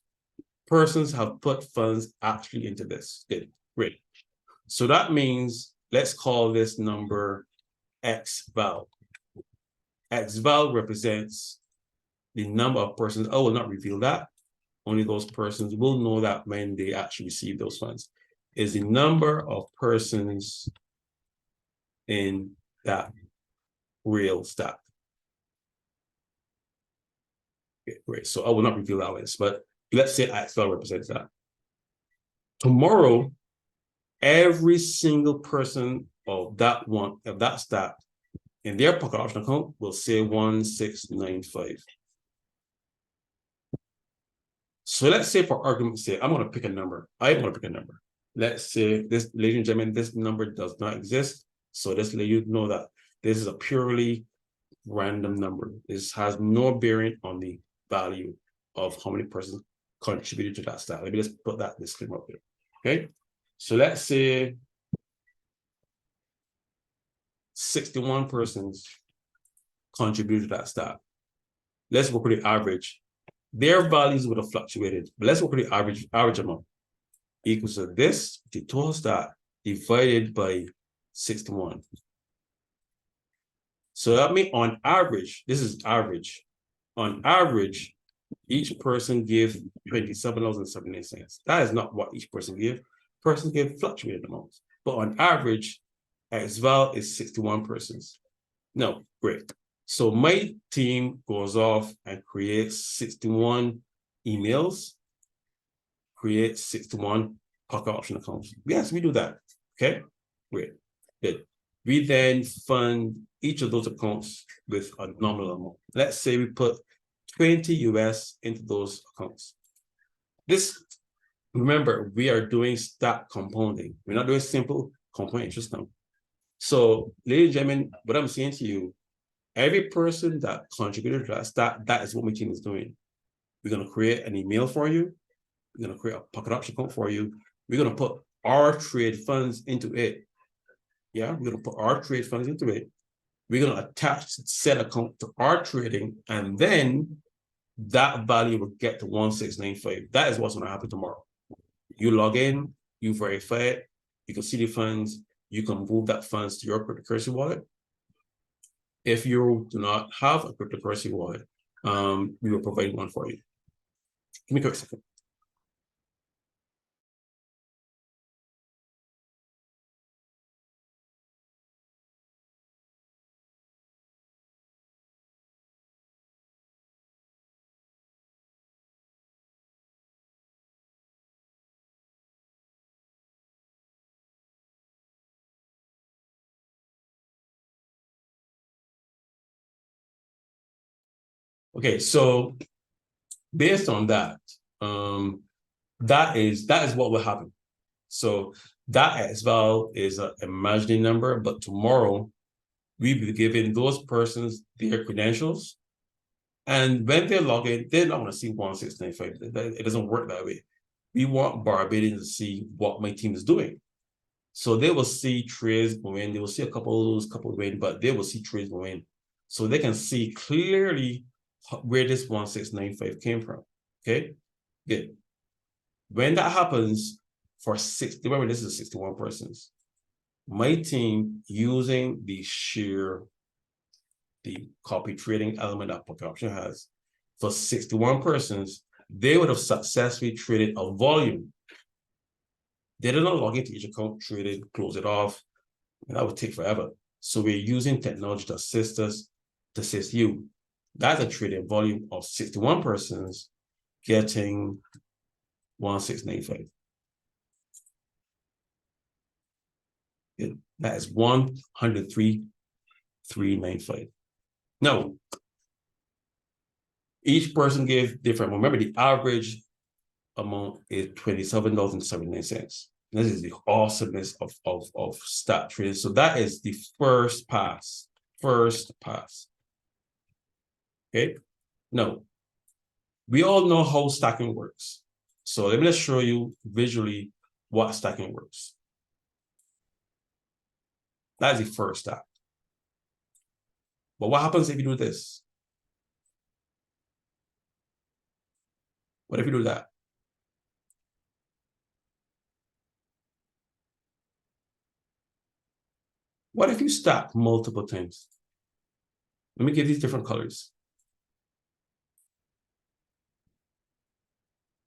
Persons have put funds actually into this. Good, great. So that means, let's call this number XVAL. XVAL represents the number of persons. I will not reveal that. Only those persons will know that when they actually receive those funds. Is the number of persons in that real stack. Okay, great. So I will not reveal that list, but let's say XVAL represents that. Tomorrow, every single person of that stack in their pocket option account will say 1,695. So let's say, for argument's sake, I'm going to pick a number. I'm going to pick a number. Let's say this, ladies and gentlemen, this number does not exist. So let's let you know that this is a purely random number. This has no bearing on the value of how many persons contributed to that stat. Let me just put that disclaimer up there. Okay. So let's say 61 persons contributed to that stat. Let's work with the average. Their values would have fluctuated, but let's work with the average amount equals to this, the total stat divided by 61. So that means on average, this is average. On average, each person gave $27.78. That is not what each person gave. Person gave fluctuated amounts, but on average, XVal is 61 persons. No, great. So my team goes off and creates 61 emails, creates 61 pocket option accounts. Yes, we do that. Okay, great. Good. We then fund each of those accounts with a nominal amount. Let's say we put 20 US into those accounts. This, remember, we are doing stack compounding. We're not doing simple compound interest now. So, ladies and gentlemen, what I'm saying to you, every person that contributed to that stat, that is what my team is doing. We're going to create an email for you. We're going to create a pocket option account for you. We're going to put our trade funds into it. Yeah, we're going to put our trade funds into it. We're going to attach said account to our trading, and then that value will get to 1695. That is what's going to happen tomorrow. You log in, you verify it, you can see the funds, you can move that funds to your cryptocurrency wallet. If you do not have a cryptocurrency wallet, we will provide one for you. Give me a quick second. Okay, so based on that, that is what will happen. So that XVal is an imaginary number, but tomorrow we'll be giving those persons their credentials. And when they log in, they're not going to see 1695. It doesn't work that way. We want Barbadians to see what my team is doing. So they will see trades go in. They will see a couple of those, couple of win, but they will see trades go in. So they can see clearly where this 1695 came from. Okay, good. When that happens for 60, remember this is 61 persons. My team using the copy trading element that pocket option has for 61 persons, they would have successfully traded a volume. They did not log into each account, traded, close it off, and that would take forever. So we're using technology to assist us, to assist you. That's a trading volume of 61 persons getting 1695. That is 103,395. Now, each person gave different. Remember, the average amount is $27.79. This is the awesomeness of stat trading. So that is the first pass. First pass. Okay. Now, we all know how stacking works. So let me just show you visually what stacking works. That is the first stack. But what happens if you do this? What if you do that? What if you stack multiple times? Let me give these different colors.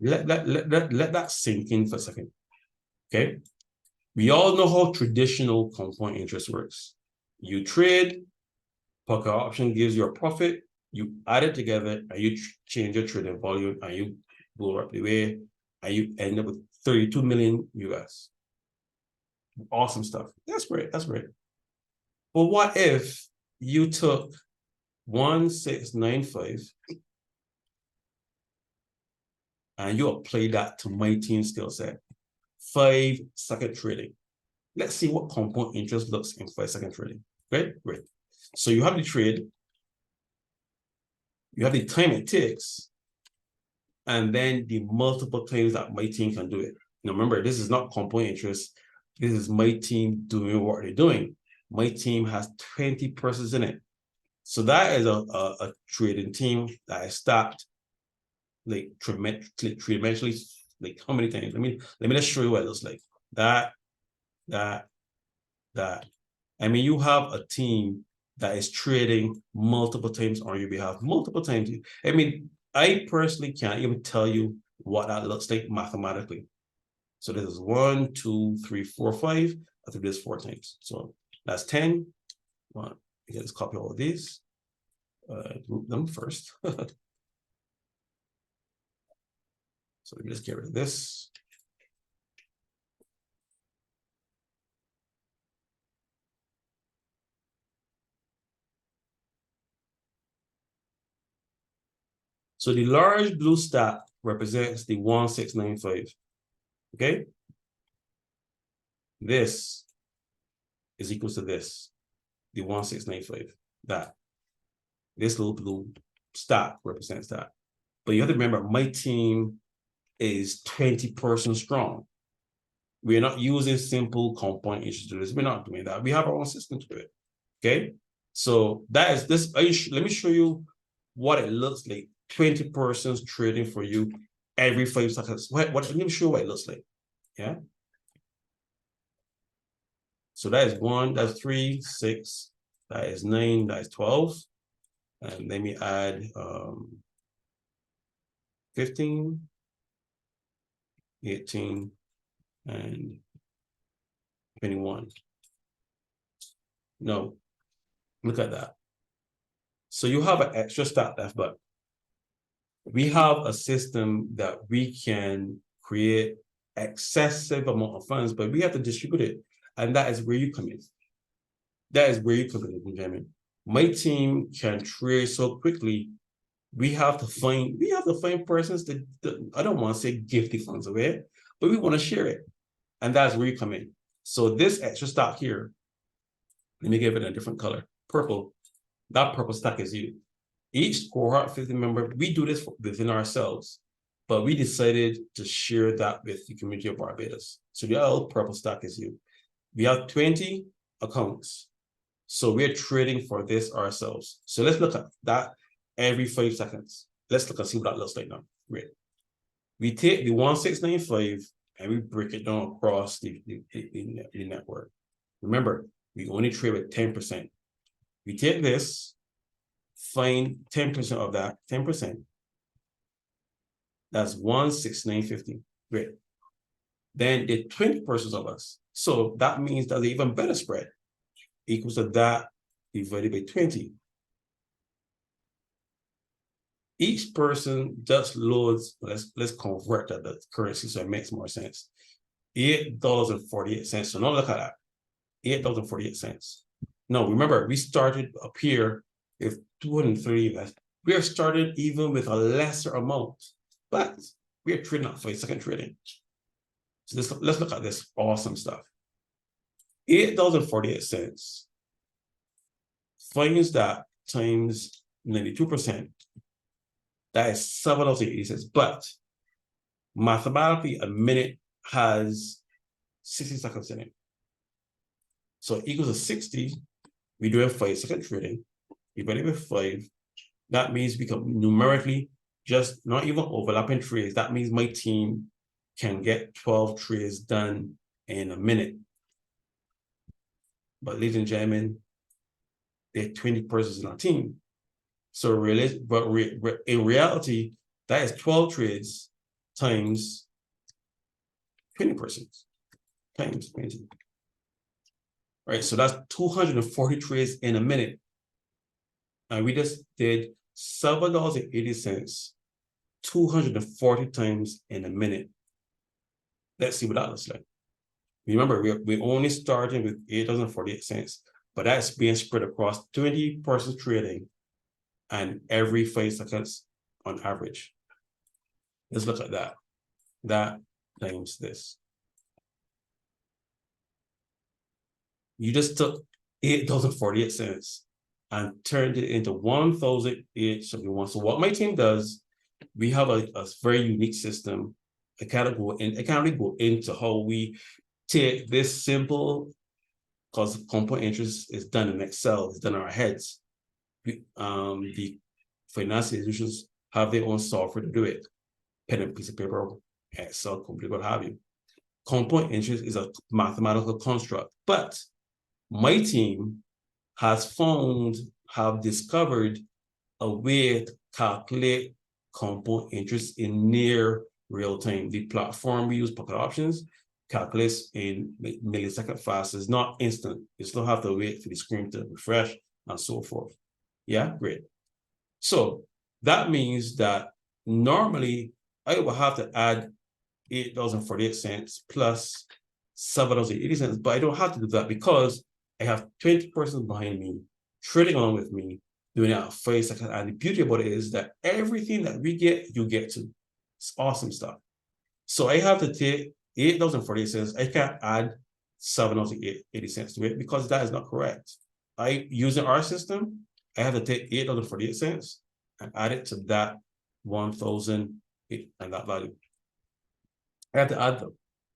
Let that sink in for a second. Okay. We all know how traditional compound interest works. You trade, pocket option gives you a profit, you add it together, and you change your trading volume, and you blow up the way, and you end up with 32 million US. Awesome stuff. That's great. That's great. But what if you took 1695 and you apply that to my team skill set? 5-second trading. Let's see what compound interest looks in 5-second trading. Great, great. So you have the trade, you have the time it takes, and then the multiple times that my team can do it. Now remember, this is not compound interest. This is my team doing what they're doing. My team has 20 persons in it. So that is a trading team that I stopped like three-dimensionally, like how many times? Let me just show you what it looks like. That. I mean, you have a team that is trading multiple times on your behalf, multiple times. I mean, I personally can't even tell you what that looks like mathematically. So this is 1, 2, 3, 4, 5. I think this 4 times. So that's 10. One, let's copy all of these. Group them first. So let me just get rid of this. So the large blue stack represents the 1695. Okay. This is equal to this, the 1695. That. This little blue stack represents that. But you have to remember, my team is 20 persons strong. We're not using simple compound interest to do this. We're not doing that. We have our own system to it. Okay. So that is this. Let me show you what it looks like. 20 persons trading for you every 5 seconds. Let me show you what it looks like. Yeah. So that is 1, that's 3, 6, that is 9, that is 12. And let me add 15, 18, and 21. No, look at that. So you have an extra stack left, but we have a system that we can create excessive amount of funds, but we have to distribute it. And that is where you come in. That is where you come in, Benjamin. My team can trade so quickly. We have to find persons that I don't want to say give the funds away, but we want to share it. And that's where you come in. So this extra stock here, let me give it a different color, purple. That purple stock is you. Each cohort 50 member, we do this within ourselves, but we decided to share that with the community of Barbados. So the other purple stock is you. We have 20 accounts. So we're trading for this ourselves. So let's look at that every 5 seconds. Let's look and see what that looks like now. Great. We take the 1695 and we break it down across the network. Remember, we only trade with 10%. We take this, find 10% of that, 10%. That's 16950. Great. Then the 20 persons of us. So that means that the even better spread equals to that divided by 20. Each person just loads, let's convert that to currency so it makes more sense. $8.48. So now look at that. $8.48. Now remember, we started up here with 230 less. We are starting even with a lesser amount, but we are trading at 5-second trading. So let's look at this awesome stuff. $8.48 finds that times 92%. That is $7.80. But mathematically, a minute has 60 seconds in it. So equals to 60. We do a 5-second trading. Divided by 5. That means we can numerically just not even overlapping trades. That means my team can get 12 trades done in a minute. But ladies and gentlemen, there are 20 persons in our team. So really, but in reality, that is 12 trades times 20 persons times 20. Right, so that's 240 trades in a minute. And we just did $7.80, 240 times in a minute. Let's see what that looks like. Remember, we're only starting with $8.48, but that's being spread across 20 persons trading and every 5 seconds on average. Let's look at that. That times this. You just took $8.48 and turned it into 1,871. So what my team does we have a very unique system. I can't really go into how we take this simple, because compound interest is done in Excel, it's done in our heads. The financial institutions have their own software to do it. Pen and piece of paper, Excel, computer, what have you. Compound interest is a mathematical construct, but my team have discovered a way to calculate compound interest in near real time. The platform we use, Pocket Options, calculates in millisecond fast. It's not instant. You still have to wait for the screen to refresh and so forth. Yeah, great. So that means that normally I will have to add $8.48 plus $7.80, but I don't have to do that because I have 20 persons behind me trading along with me, doing it at 5 seconds. And the beauty about it is that everything that we get, you get to. It's awesome stuff. So I have to take $8.48. I can't add $7.80 to it because that is not correct. Using our system, I have to take $8.48 and add it to that 1,000 and that value. I have to add them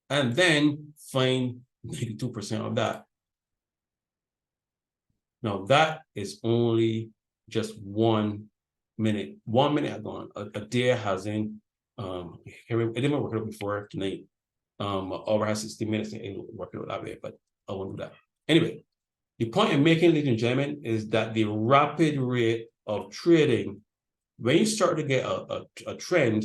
and then find 92% of that. Now that is only just 1 minute. 1 minute I've gone. A day hasn't. I didn't work it out before tonight. Over 60 minutes and work it out that way, but I won't do that. Anyway, the point I'm making, ladies and gentlemen, is that the rapid rate of trading, when you start to get a trend,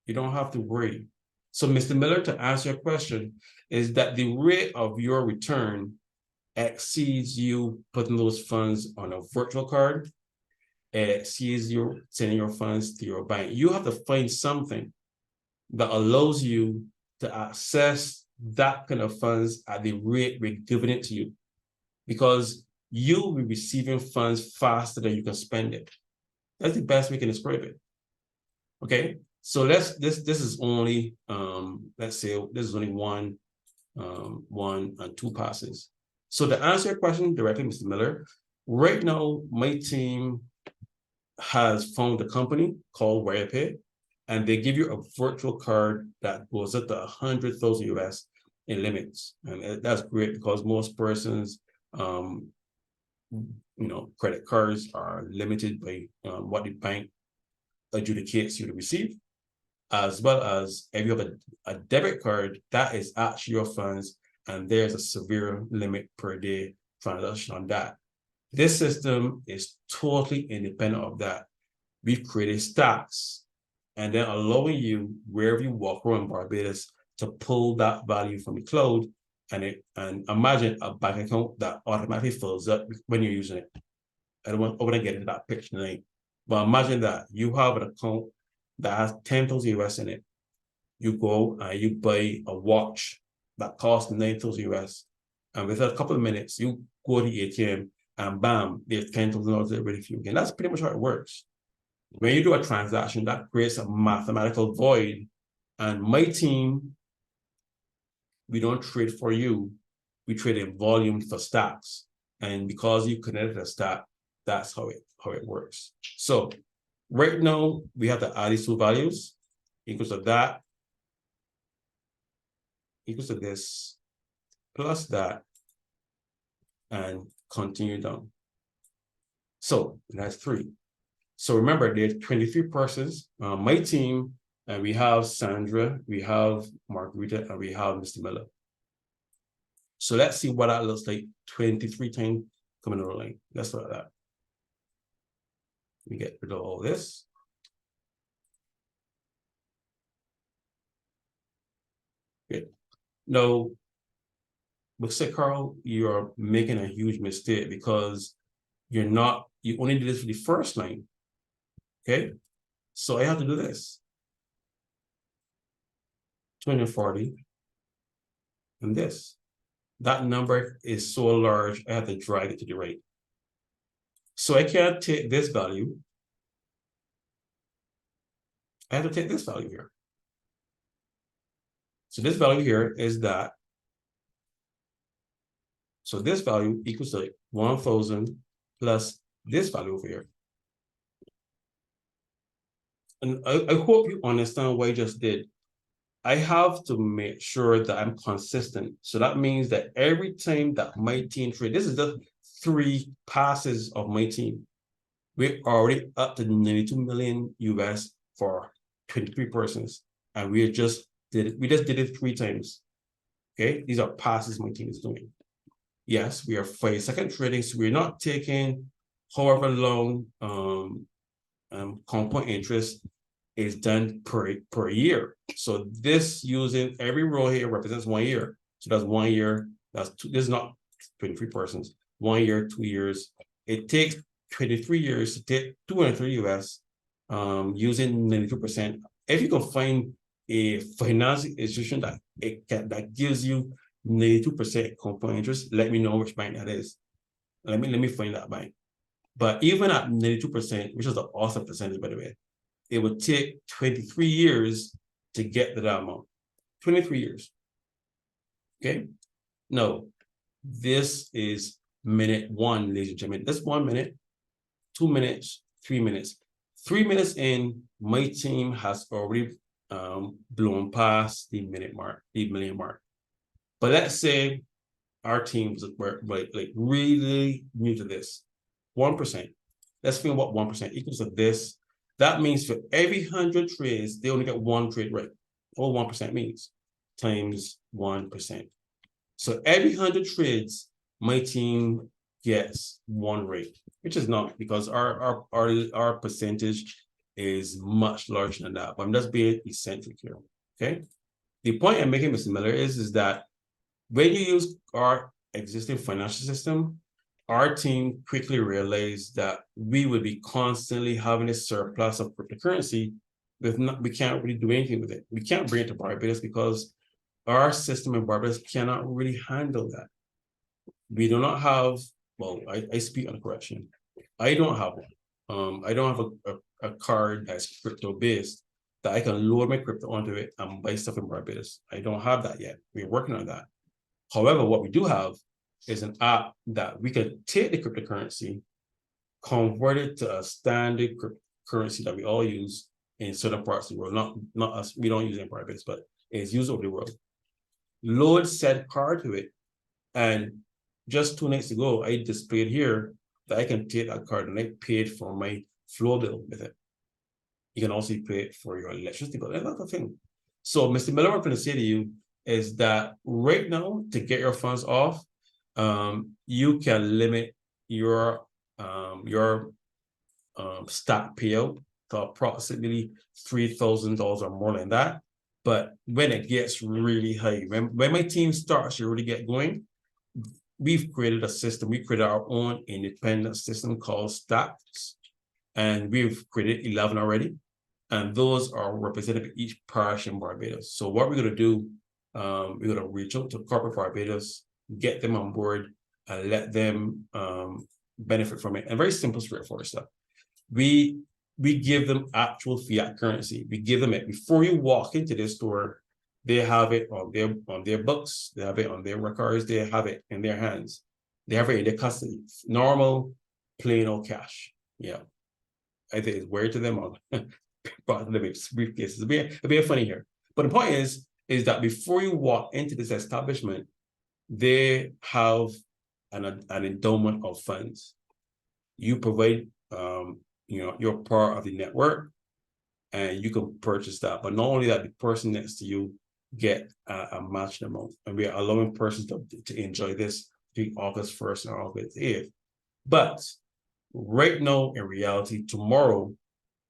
you don't have to worry. So, Mr. Miller, to answer your question, is that the rate of your return exceeds you putting those funds on a virtual card, exceeds you sending your funds to your bank. You have to find something that allows you to access that kind of funds at the rate we're giving it to you, because you'll be receiving funds faster than you can spend it. That's the best we can describe it. Okay, so this is only let's say this is only one and two passes. So to answer your question directly, Mr. Miller, right now my team has found a company called WirePay, and they give you a virtual card that goes up to 100,000 US in limits, and that's great because most persons, credit cards are limited by what the bank adjudicates you to receive, as well as if you have a debit card, that is actually your funds, and there's a severe limit per day transaction on that. This system is totally independent of that. We've created stacks and then allowing you, wherever you walk around Barbados, to pull that value from the cloud and imagine a bank account that automatically fills up when you're using it. I don't want to get into that picture tonight, but imagine that you have an account that has 10,000 US in it. You go and you buy a watch that costs 9,000 US, and within a couple of minutes, you go to the ATM and bam, there's $10,000 ready for you again. That's pretty much how it works. When you do a transaction, that creates a mathematical void. And my team, we don't trade for you. We trade in volume for stacks. And because you connected a stack, that's how it works. So right now, we have to add these two values, equals to that, equals to this, plus that, and continue down. So that's 3. So remember, there's 23 persons. My team, and we have Sandra, we have Margarita, and we have Mr. Miller. So let's see what that looks like 23 times coming on the line. Let's start that. We get rid of all this. Good. Now, Mr. Carl, you're making a huge mistake because you only did this for the first line. Okay, so I have to do this. 240 and this. That number is so large, I have to drag it to the right. So I can't take this value. I have to take this value here. So this value here is that. So this value equals to 1,000 plus this value over here. and I hope you understand what I just did. I have to make sure that I'm consistent. So that means that every time that my team trade, this is the 3 passes of my team. We're already up to 92 million US for 23 persons. And we just did it 3 times. Okay, these are passes my team is doing. Yes, we are 5-second trading, so we're not taking however long compound interest is done per year. So this using every row here represents 1 year. So that's 1 year. That's this is not 23 persons. 1 year, 2 years. It takes 23 years to take 203 US using 92%. If you can find a financial institution that gives you 92% compound interest, let me know which bank that is. Let me find that bank. But even at 92%, which is an awesome percentage, by the way, it would take 23 years to get to that amount. 23 years. Okay. No, this is minute 1, ladies and gentlemen. That's 1 minute, 2 minutes, 3 minutes. 3 minutes in, my team has already blown past the minute mark, the million mark. But let's say our teams were like really new to this. 1%. Let's think what 1% equals to this. That means for every 100 trades, they only get 1 trade right. All 1% means times 1%. So every 100 trades, my team gets 1 rate, which is not, because our percentage is much larger than that. But I'm just being eccentric here. Okay. The point I'm making, Mr. Miller, is that when you use our existing financial system, our team quickly realized that we would be constantly having a surplus of cryptocurrency. We can't really do anything with it. We can't bring it to Barbados because our system in Barbados cannot really handle that. We do not have, well, I speak on correction. I don't have one. I don't have a card that's crypto based that I can load my crypto onto it and buy stuff in Barbados. I don't have that yet. We're working on that. However, what we do have is an app that we can take the cryptocurrency, convert it to a standard currency that we all use in certain parts of the world. Not us, we don't use it in Barbados, but it's used over the world. Load said card to it, and just 2 nights ago, I displayed here that I can take that card and I paid for my flow bill with it. You can also pay it for your electricity bill. That's the thing. So, Mr. Miller, what I'm going to say to you is that right now, to get your funds off, you can limit your stock payout to approximately $3,000 or more than that. But when it gets really high, when my team starts to really get going, we've created a system. We created our own independent system called Stacks, and we've created 11 already. And those are represented in each parish in Barbados. So what we're going to do, we're going to reach out to corporate Barbados, get them on board, and let them benefit from it. And very simple, straightforward stuff. We give them actual fiat currency. We give them it before you walk into this store. They have it on their books. They have it on their records. They have it in their hands. They have it in their custody. Normal, plain old cash. Yeah, I think it's weird to them on briefcases. It'll be funny here. But the point is that before you walk into this establishment, they have an endowment of funds. You provide, you're part of the network, and you can purchase that. But not only that, the person next to you get a matched amount, and we are allowing persons to enjoy this between August 1st and August 8th. But right now, in reality, tomorrow,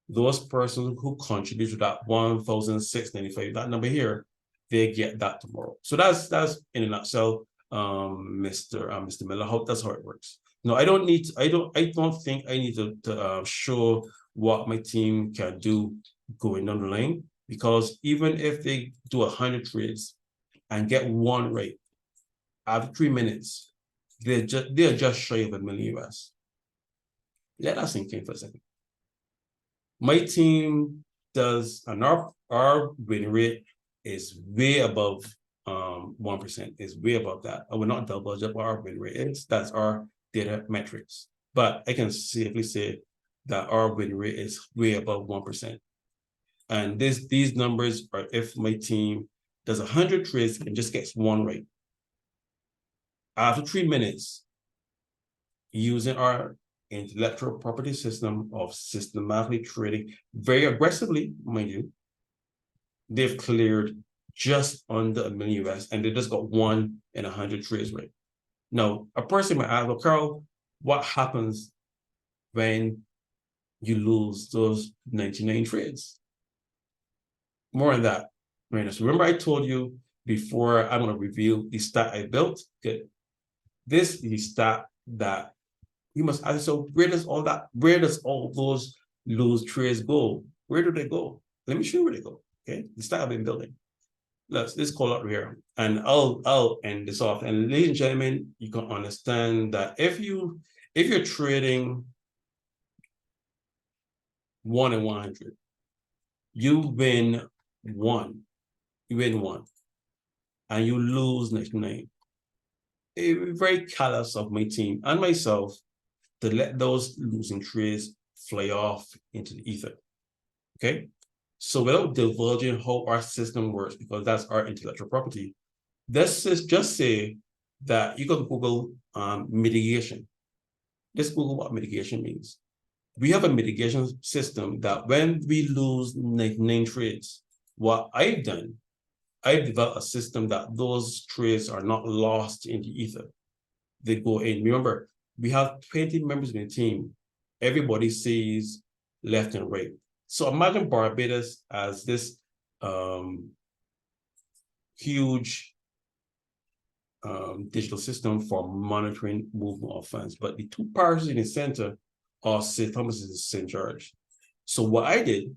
those persons who contribute to that 1,695, that number here, they get that tomorrow. So that's in a nutshell, Mr. Miller. That's how it works. No, I don't think I need to show what my team can do going down the line, because even if they do 100 trades and get 1 right after 3 minutes, they're just shy of $1 million US. Let that sink in for a second. My team does, and our win rate is way above 1%. Is way above that. I will not double up our win rate is. That's our data metrics. But I can safely say that our win rate is way above 1%. And these numbers are if my team does 100 trades and just gets one right. After 3 minutes, using our intellectual property system of systematically trading very aggressively, mind you, they've cleared just under $1 million US, and they just got 1 in 100 trades right. Now, a person might ask, well, Carl, what happens when you lose those 99 trades? More on that. Right. So remember I told you before I'm going to reveal the stat I built? Good. This is the stat that you must ask. So where does all those lose trades go? Where do they go? Let me show you where they go. Okay. The stat I've been building. Let's call up here. And I'll end this off. And ladies and gentlemen, you can understand that if you're trading 1 in 100, you win 1. You win 1. And you lose 99. It was very callous of my team and myself to let those losing trades fly off into the ether. Okay? So without divulging how our system works, because that's our intellectual property, let's just say that you can Google mitigation. Let's Google what mitigation means. We have a mitigation system that when we lose 99 trades, what I've done, I've developed a system that those trades are not lost in the ether. They go in. Remember, we have 20 members in the team. Everybody sees left and right. So imagine Barbados as this huge digital system for monitoring movement of funds. But the 2 parishes in the center are St. Thomas and St. George. So what I did,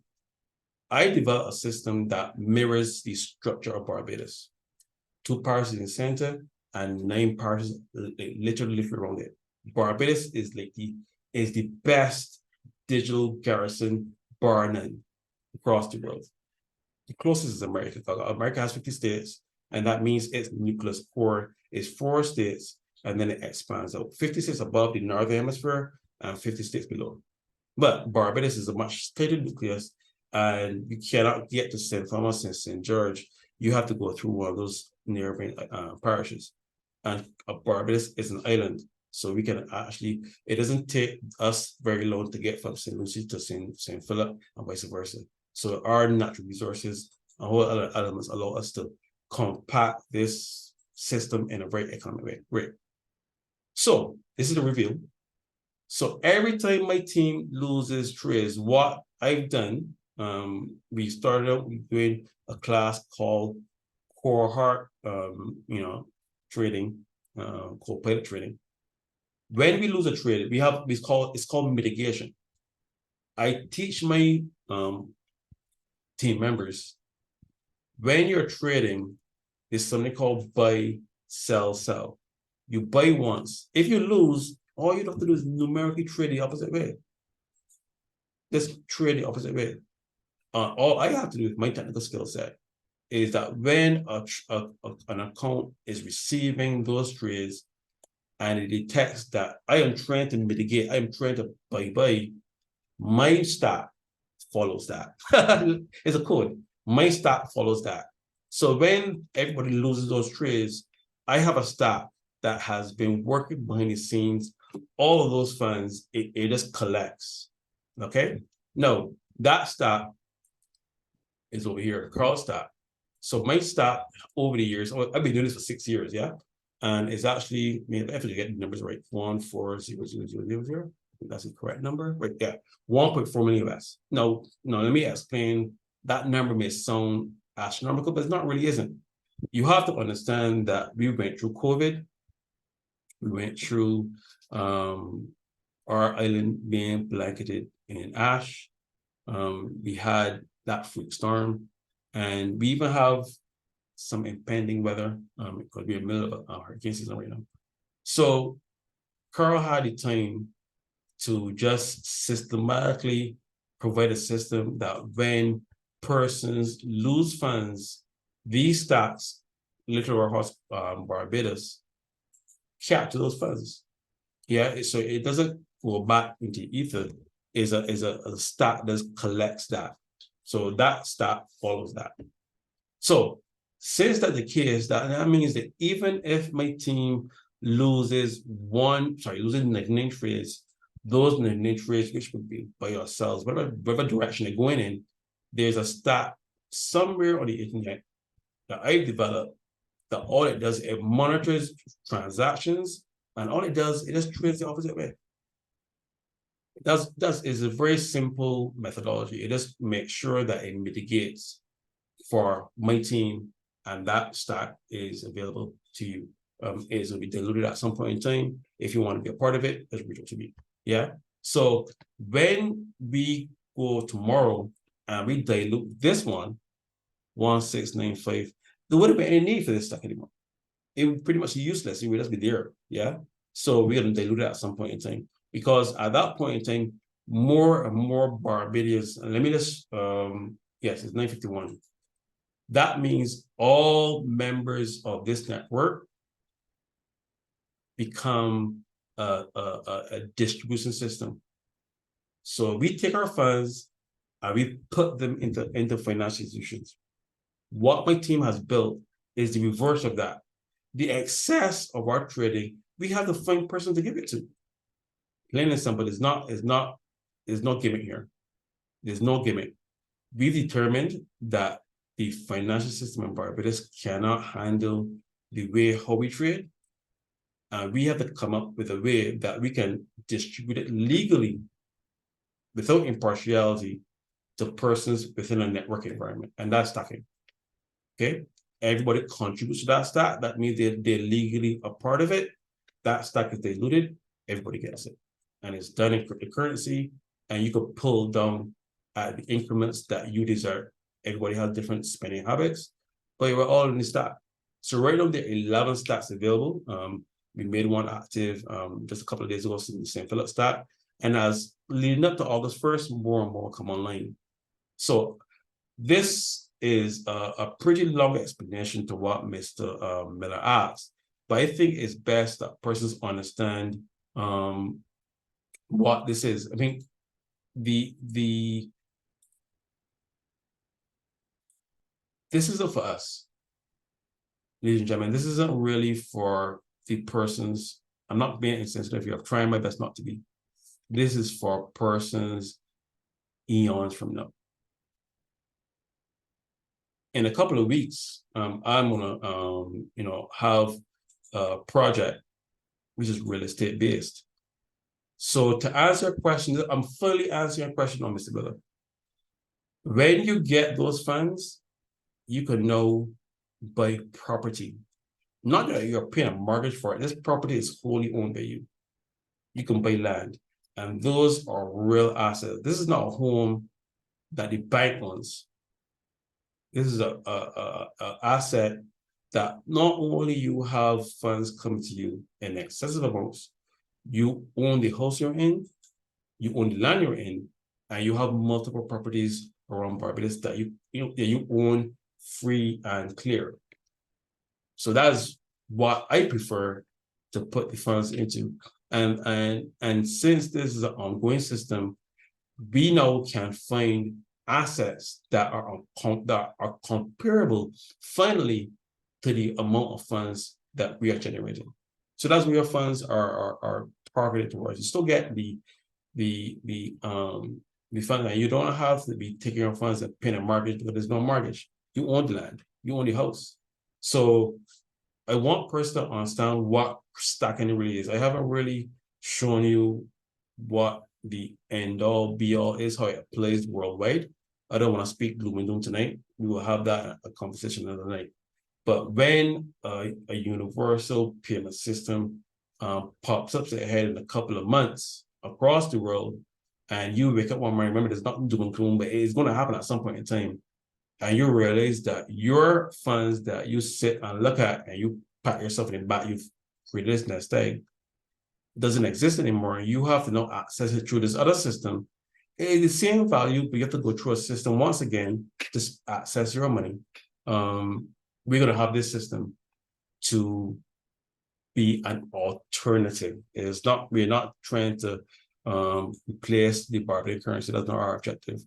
I developed a system that mirrors the structure of Barbados. 2 parishes in the center and 9 parishes literally around it. Barbados is the best digital garrison bar none across the world. The closest is America. America has 50 states, and that means its nucleus core is 4 states, and then it expands out. 50 states above the northern hemisphere and 50 states below. But Barbados is a much tighter nucleus, and you cannot get to St. Thomas and St. George. You have to go through one of those neighboring parishes. And Barbados is an island, so we can actually, it doesn't take us very long to get from St. Lucie to St. Philip and vice versa. So our natural resources and all other elements allow us to compact this system in a very economic way. Great. So this is the reveal. So every time my team loses trades, what I've done, we started out doing a class called cohort, trading, co-pilot trading. When we lose a trade, it's called mitigation. I teach my team members, when you're trading, there's something called buy, sell, sell. You buy once. If you lose, all you have to do is numerically trade the opposite way. Just trade the opposite way. All I have to do with my technical skill set is that when an account is receiving those trades and it detects that I am trying to mitigate, I am trying to buy, my stop follows that. It's a code. My stop follows that. So when everybody loses those trades, I have a stop that has been working behind the scenes. All of those funds, it just collects. Okay? No, that stop is over here, Carl stop. So my stop over the years, I've been doing this for 6 years, yeah? And it's actually, I have to get the numbers right, 1400000. That's the correct number, right? Yeah, 1.4 million US. No, let me explain. That number may sound astronomical, but it not really isn't. You have to understand that we went through COVID. We went through our island being blanketed in ash. We had that freak storm, and we even have some impending weather because we're in the middle of hurricane season right now. So Carl had the time to just systematically provide a system that when persons lose funds, these stocks, Little Rock Barbados, capture those funds. Yeah, so it doesn't go back into ether. Is a stock that collects that. So that stat follows that. So since that's the case, that means that even if my team loses 99 trades, those 99 trades, which would be by yourselves, whatever direction they're going in, there's a stat somewhere on the internet that I've developed that all it does, it monitors transactions, and all it does, it just trades the opposite way. That is a very simple methodology. It just makes sure that it mitigates for my team, and that stat is available to you. It will be diluted at some point in time. If you want to be a part of it, just reach out to me. Yeah. So when we go tomorrow and we dilute this 1695, there wouldn't be any need for this stack anymore. It would pretty much be useless. It would just be there. Yeah. So we're going to dilute it at some point in time, because at that point in time, more and more Barbadians, and let me just, yes, it's 951. That means all members of this network become a distribution system. So we take our funds and we put them into financial institutions. What my team has built is the reverse of that. The excess of our trading, we have to find person to give it to. Plain and simple, there's no gimmick here. There's no gimmick. We've determined that the financial system in Barbados cannot handle the way how we trade. And we have to come up with a way that we can distribute it legally without impartiality to persons within a network environment. And that's stacking. Okay? Everybody contributes to that stack. That means they're legally a part of it. That stack is diluted, everybody gets it. And it's done in cryptocurrency, and you can pull down at the increments that you desire. Everybody has different spending habits, but we're all in the stack. So right now, there are 11 stacks available. We made one active just a couple of days ago in the St. Philip stack. And as leading up to August 1st, more and more come online. So this is a pretty long explanation to what Mr. Miller asked, but I think it's best that persons understand what this is. I mean, this isn't for us, ladies and gentlemen. This isn't really for the persons. I'm not being insensitive here. I'm trying my best not to be. This is for persons eons from now. In a couple of weeks, I'm gonna have a project which is real estate based. So to answer your question, I'm fully answering your question on Mr. Miller. When you get those funds, you can now buy property. Not that you're paying a mortgage for it. This property is wholly owned by you. You can buy land, and those are real assets. This is not a home that the bank owns. This is a asset that not only you have funds coming to you in excessive amounts, you own the house you're in, you own the land you're in, and you have multiple properties around Barbados that you own free and clear. So that's what I prefer to put the funds into. And since this is an ongoing system, we now can find assets that are comparable finally to the amount of funds that we are generating. So that's where your funds are targeted towards. You still get the funds, and you don't have to be taking your funds and paying a mortgage because there's no mortgage. You own the land, you own the house. So I want person to understand what stacking really is. I haven't really shown you what the end all be all is, how it plays worldwide. I don't want to speak gloom and doom tonight. We will have that a conversation another night. But when a universal payment system pops up ahead in a couple of months across the world, and you wake up one morning, remember, there's nothing doom and gloom, but it's going to happen at some point in time. And you realize that your funds that you sit and look at and you pat yourself in the back, you've created this nest egg, doesn't exist anymore. You have to now access it through this other system. It's the same value, but you have to go through a system once again to access your money. We're going to have this system to be an alternative. We're not trying to replace the Barbadian currency. That's not our objective.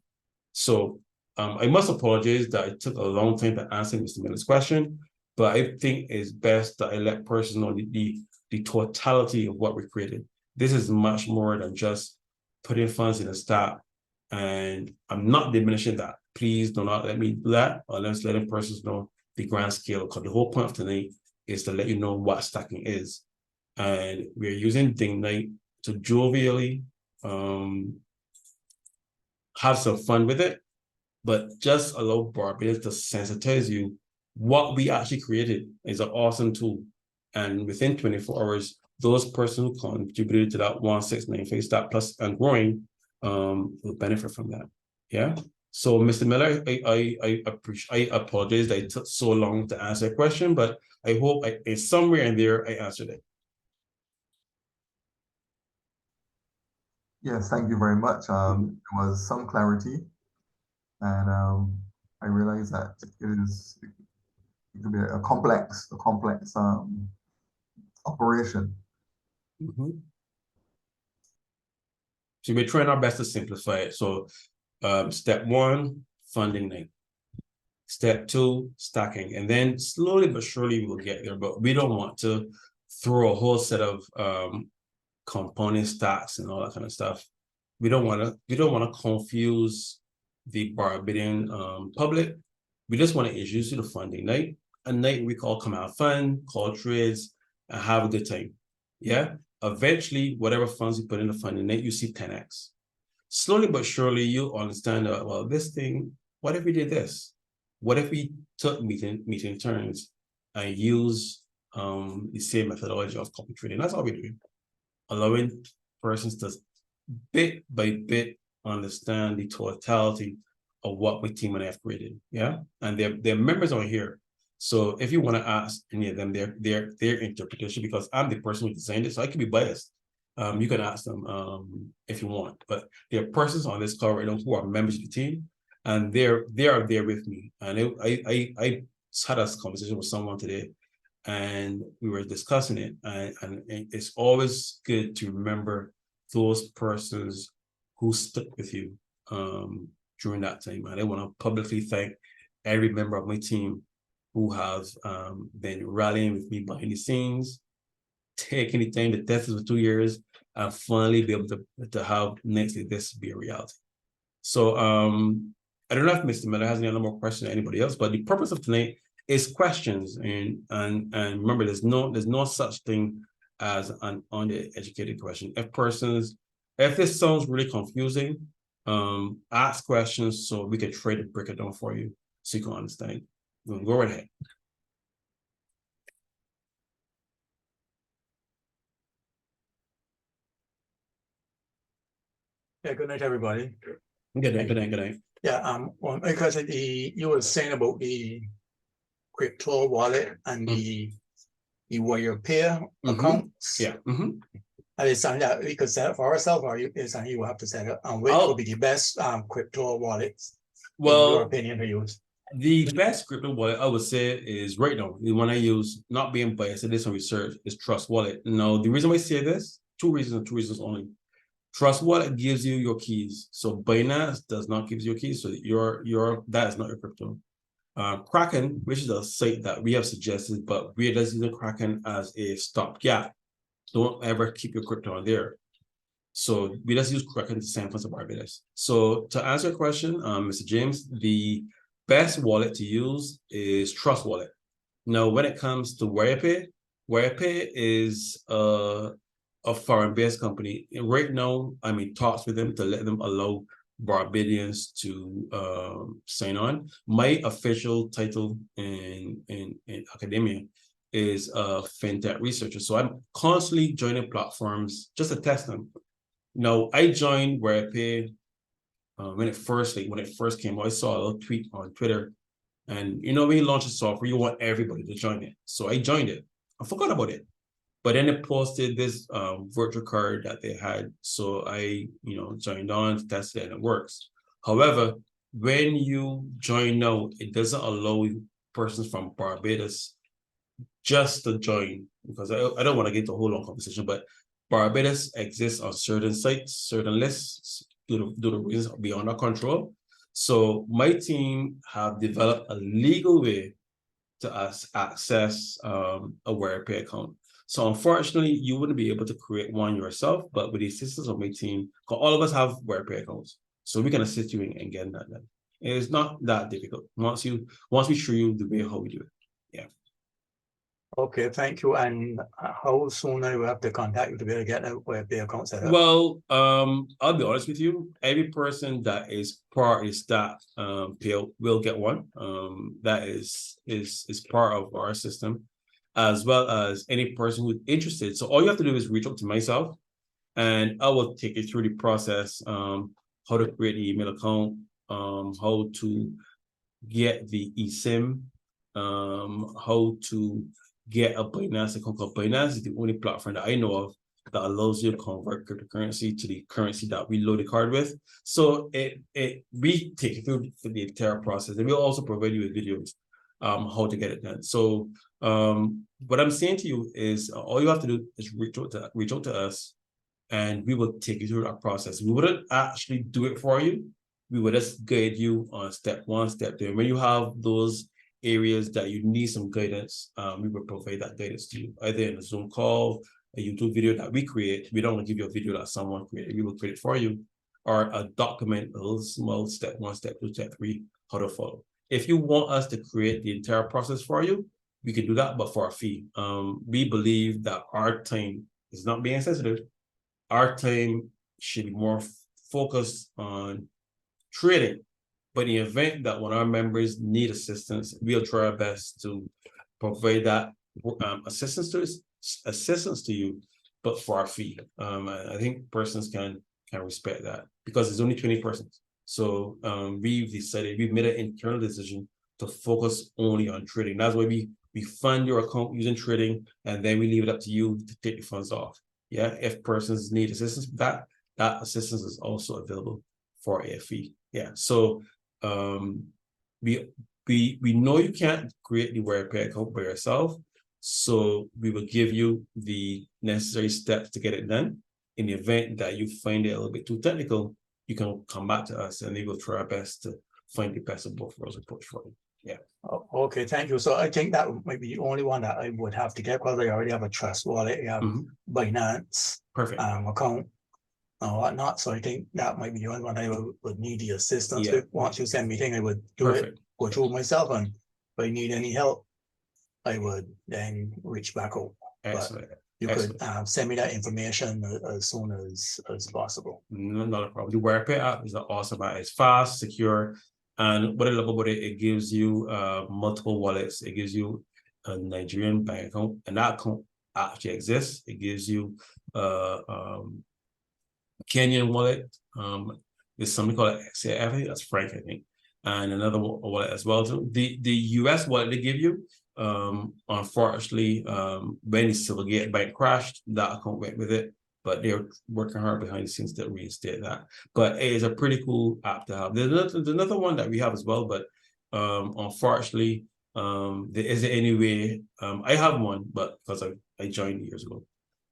So I must apologize that it took a long time to answer Mr. Miller's question, but I think it's best that I let persons know the totality of what we created. This is much more than just putting funds in a stack, and I'm not diminishing that. Please do not let me do that, or let's letting persons know the grand scale, because the whole point of tonight is to let you know what stacking is. And we're using Ding Night to jovially have some fun with it, but just allow Barbados to sensitize you. What we actually created is an awesome tool. And within 24 hours, those persons who contributed to that 169 stack plus and growing will benefit from that. Yeah. So, Mr. Miller, I apologize that it took so long to answer a question, but I hope somewhere in there I answered it. Yes, thank you very much. There was some clarity, and I realize that it could be a complex operation. So we're trying our best to simplify it. So step one, funding night. Step two, stacking. And then slowly but surely we'll get there. But we don't want to throw a whole set of component stacks and all that kind of stuff. We don't want to confuse the Barbadian public. We just want to introduce you to funding night. A night we call come out fun, call trades, and have a good time. Yeah. Eventually, whatever funds you put in the funding night, you see 10x. Slowly but surely, you'll understand that, well, this thing, what if we did this? What if we took meeting terms and use the same methodology of copy trading? That's all we're doing. Allowing persons to bit by bit understand the totality of what my team and I have created. Yeah. And they're members on here. So if you want to ask any of them their interpretation, because I'm the person who designed it, so I can be biased. You can ask them if you want, but there are persons on this call right now who are members of the team, and they are there with me. And I had a conversation with someone today, and we were discussing it, and it's always good to remember those persons who stuck with you during that time. And I want to publicly thank every member of my team who have been rallying with me behind the scenes, taking the time to test this for 2 years, and finally be able to have next day this be a reality. So I don't know if Mr. Miller has any other more questions than anybody else, but the purpose of tonight is questions, and remember, there's no such thing as an undereducated question. If this sounds really confusing, ask questions so we can try to break it down for you so you can understand. Go right ahead. Yeah, good night, everybody. Good night. Yeah, because you were saying about the crypto wallet and the WayaPay accounts. Yeah. And it's something that we could set up for ourselves, or it's something you will have to set up. And which would be the best crypto wallets, in your opinion, to use? The best crypto wallet I would say is right now, the one I use, not being biased, I did some research, is Trust Wallet. Now, the reason why I say this, two reasons only. Trust Wallet gives you your keys. So Binance does not give you your keys. So that is not your crypto. Kraken, which is a site that we have suggested, but we're just using Kraken as a stopgap. Don't ever keep your crypto on there. So we just use Kraken to send funds to Barbados. So to answer your question, Mr. James, the best wallet to use is Trust Wallet. Now, when it comes to WayaPay is a foreign-based company. And right now, I'm in talks with them to let them allow Barbadians to sign on. My official title in academia is a fintech researcher. So I'm constantly joining platforms just to test them. Now, I joined WayaPay when it first came out. I saw a little tweet on Twitter, and when you launch a software, you want everybody to join it. So I joined it. I forgot about it. But then it posted this virtual card that they had. So I, joined on, tested it, and it works. However, when you join now, it doesn't allow persons from Barbados just to join, because I don't want to get into a whole long conversation, but Barbados exists on certain sites, certain lists, due to reasons beyond our control. So my team have developed a legal way to access a WirePay account. So unfortunately, you wouldn't be able to create one yourself, but with the assistance of my team, because all of us have WirePay accounts, so we can assist you in getting that done. It's not that difficult once we show you the way how we do it. Yeah. Okay, thank you. And how soon I will have to contact you to be able to get a WirePay account set up? Well, I'll be honest with you. Every person that is part of the staff payout will get one. That is part of our system, as well as any person who's interested. So all you have to do is reach out to myself, and I will take you through the process. How to create the email account, how to get the eSIM, how to get a Binance account. Because Binance is the only platform that I know of that allows you to convert cryptocurrency to the currency that we load the card with. So we take you through the entire process, and we'll also provide you with videos how to get it done. So what I'm saying to you is all you have to do is reach out to us, and we will take you through that process. We wouldn't actually do it for you. We would just guide you on step one, step two. When you have those areas that you need some guidance, we will provide that guidance to you, either in a Zoom call, a YouTube video that we create. We don't want to give you a video that someone created. We will create it for you, or a document, a little small step one, step two, step three, how to follow. If you want us to create the entire process for you, we can do that, but for a fee. We believe that our time is not being sensitive. Our time should be more focused on trading. But in the event that one of our members need assistance, we'll try our best to provide that assistance to you, but for our fee. I think persons can respect that, because there's only 20 persons. So we've made an internal decision to focus only on trading. That's why we fund your account using trading, and then we leave it up to you to take the funds off. Yeah, if persons need assistance with that assistance is also available for a fee. Yeah, so we know you can't create the WirePay account by yourself, so we will give you the necessary steps to get it done. In the event that you find it a little bit too technical, you can come back to us, and we will try our best to find the best of both worlds approach for you. Yeah. Okay, thank you. So I think that might be the only one that I would have to get, because I already have a Trust Wallet, I have Binance account and whatnot. So I think that might be the only one I would need the assistance with. Once you send me thing, I would do it, go through myself, and if I need any help, I would then reach back out. Excellent. But you could send me that information as soon as possible. Not a problem. The WirePay app is an awesome app. It's fast, secure, and what I love about it, it gives you multiple wallets. It gives you a Nigerian bank account, and that account actually exists. It gives you Kenyan wallet. There's something called XAF, I think that's Frank, I think, and another wallet as well. So the US wallet they give you, unfortunately, when the Silvergate Bank crashed, that account went with it, but they're working hard behind the scenes to reinstate that. But it is a pretty cool app to have. There's another one that we have as well, but unfortunately, there isn't any way. I have one, but because I joined years ago.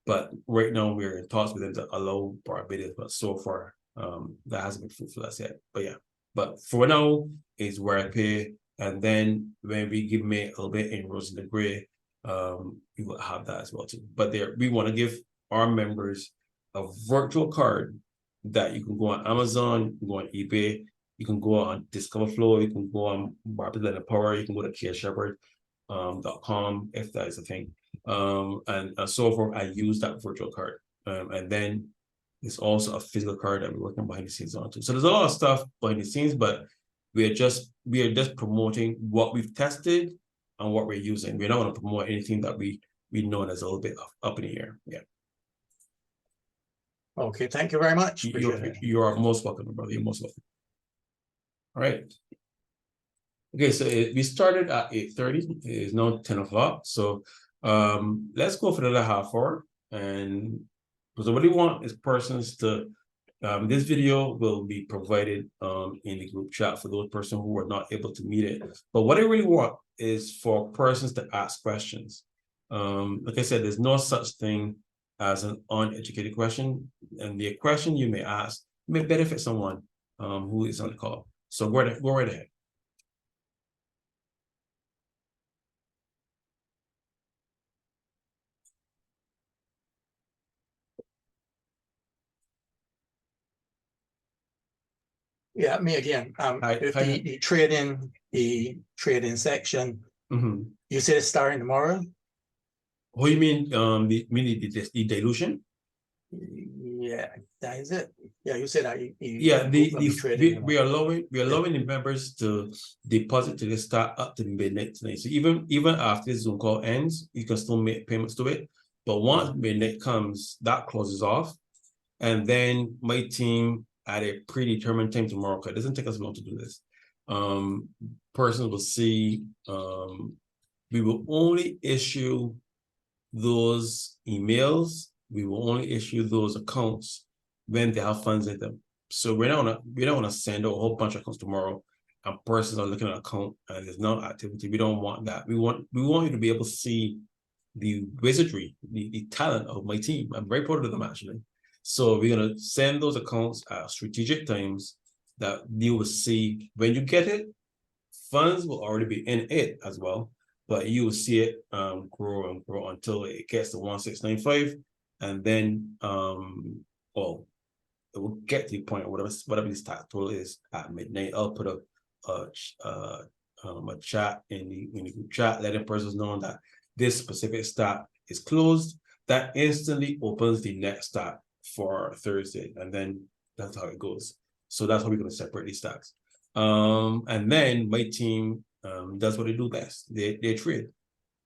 But right now we're in talks with them to allow Barbados, but so far that hasn't been fruitful as yet. But yeah, but for now it's WirePay, and then when we give me a little bit inroads in the gray, we will have that as well too. But we want to give our members a virtual card that you can go on Amazon, you can go on eBay, you can go on Discover Flow, you can go on Barbados Power, you can go to KShepherd.com if that is a thing. And so forth. I use that virtual card, and then there's also a physical card that we're working behind the scenes on too. So there's a lot of stuff behind the scenes, but we are just promoting what we've tested and what we're using. We're not going to promote anything that we know that's a little bit up in the air. Yeah. Okay, thank you very much. You are most welcome, brother. You're most welcome. All right. Okay, so we started at 8:30. It's now 10 o'clock. So let's go for another half hour. And because what we want is persons to, this video will be provided in the group chat for those persons who are not able to meet it. But what I really want is for persons to ask questions. Like I said, there's no such thing as an uneducated question. And the question you may ask may benefit someone who is on the call. So go right ahead. Yeah, me again. If the trading section, you said it's starting tomorrow. What do you mean? The dilution? Yeah, that is it. Yeah, you said that. We are allowing the members to deposit to the start up to midnight tonight. So even after the Zoom call ends, you can still make payments to it. But once midnight comes, that closes off, and then my team at a predetermined time tomorrow, because it doesn't take us long to do this. Persons will see. We will only issue those emails. We will only issue those accounts when they have funds in them. So we don't want to send out a whole bunch of accounts tomorrow and persons are looking at an account and there's no activity. We don't want that. We want you to be able to see the wizardry, the talent of my team. I'm very proud of them actually. So we're gonna send those accounts at strategic times that you will see when you get it. Funds will already be in it as well, but you will see it grow and grow until it gets to 1695, and then well, it will get to the point whatever the tax total is at midnight. I'll put a chat in the group chat, letting persons know that this specific stack is closed. That instantly opens the next stack for Thursday, and then that's how it goes. So that's how we're going to separate these stacks. And then my team does what they do best. They trade,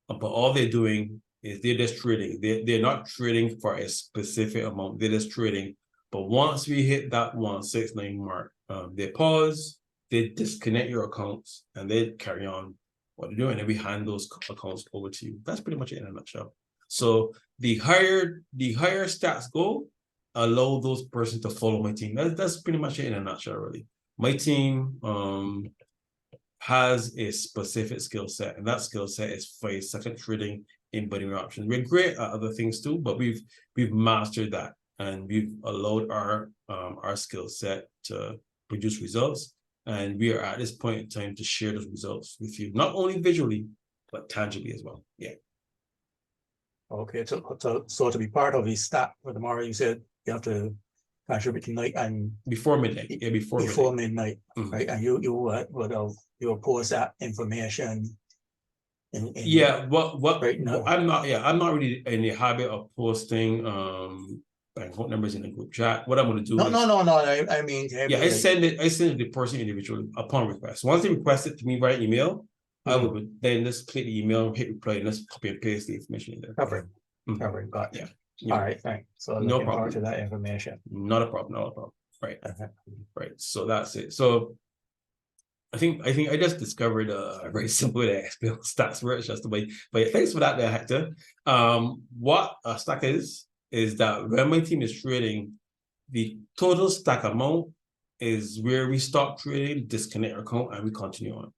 but all they're doing is they're just trading. They're not trading for a specific amount. They're just trading. But once we hit that 169 mark, they pause, they disconnect your accounts, and they carry on what they're doing, and we hand those accounts over to you. That's pretty much it in a nutshell. So the higher stats go, allow those persons to follow my team. That's pretty much it in a nutshell, really. My team has a specific skill set, and that skill set is for second trading in binary options. We're great at other things too, but we've mastered that, and we've allowed our skill set to produce results. And we are at this point in time to share those results with you, not only visually, but tangibly as well. Yeah. Okay, so to be part of the stack for tomorrow, you said you have to contribute tonight and before midnight. Yeah, before midnight, right? And you'll post that information. Yeah, what right now. I'm not really in the habit of posting bank account numbers in the group chat. What I'm going to do no, I mean, I send it to the person individually upon request. Once they request it to me by email, I will then just click the email, hit reply, and just copy and paste the information in there. Covered. Got you. Yeah. All right, thanks. So no problem to that information. Not a problem. Right. Right. So that's it. So I think I just discovered a very simple way to explain stats for it just the way. But thanks for that there, Hector. What a stack is that when my team is trading, the total stack amount is where we stop trading, disconnect our account, and we continue on.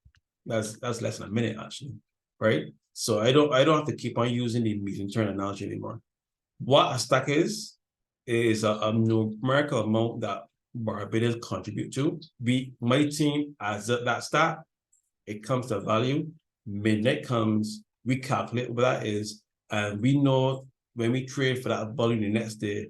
That's less than a minute actually, right? So I don't have to keep on using the medium term analogy anymore. What a stack is a numerical amount that Barbadians contribute to. My team adds up that stack, it comes to value. Midnight comes, we calculate what that is, and we know when we trade for that value the next day,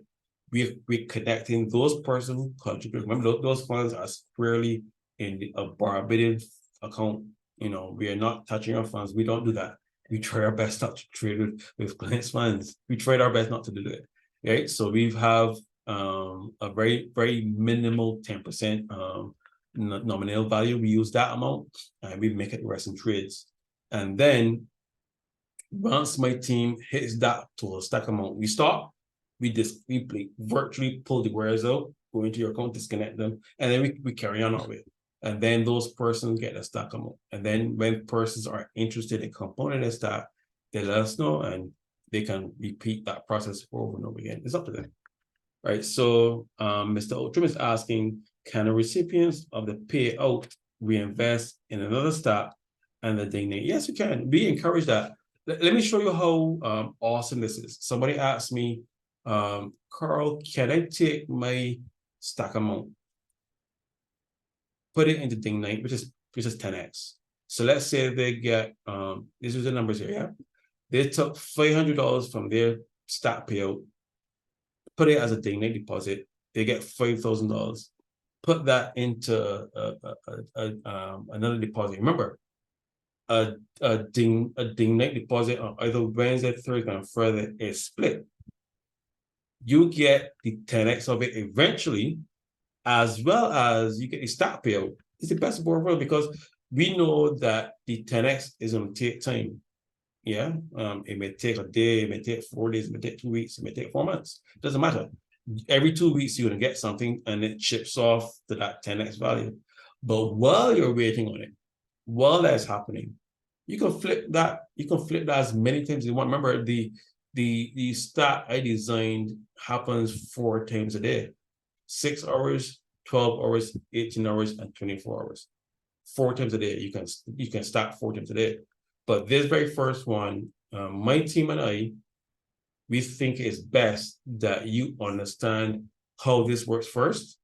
we're connecting those persons who contribute. Remember, those funds are squarely in a Barbadian account. You know, we are not touching our funds. We don't do that. We try our best not to trade with clients' funds. We try our best not to do it. Right. So we have a very, very minimal 10% nominal value. We use that amount and we make it the rest in trades. And then once my team hits that total stack amount, we stop. We virtually pull the wires out, go into your account, disconnect them, and then we carry on our way. And then those persons get a stack amount. And then when persons are interested in component a stack, they let us know and they can repeat that process over and over again. It's up to them. Right. So Mr. Outram is asking, can the recipients of the payout reinvest in another stack and the dignity? Yes, you can. We encourage that. Let me show you how awesome this is. Somebody asked me, Carl, can I take my stack amount put it into Dingnite, which is 10x. So let's say they get these are the numbers here, yeah. They took $500 from their stat payout, put it as a Dingnite deposit, they get $5,000. Put that into another deposit. Remember, a Dingnite deposit on either Wednesday, Thursday, and Friday is split. You get the 10x of it eventually, as well as you get the stat payout. It's the best of both worlds because we know that the 10x is going to take time. Yeah, it may take a day, it may take 4 days, it may take 2 weeks, it may take 4 months. It doesn't matter. Every 2 weeks, you're going to get something and it chips off to that 10x value. But while you're waiting on it, while that's happening, you can flip that. You can flip that as many times as you want. Remember, the stat I designed happens 4 times a day: 6 hours, 12 hours, 18 hours, and 24 hours. 4 times a day. You can start 4 times a day. But this very first one, my team and I, we think it's best that you understand how this works first.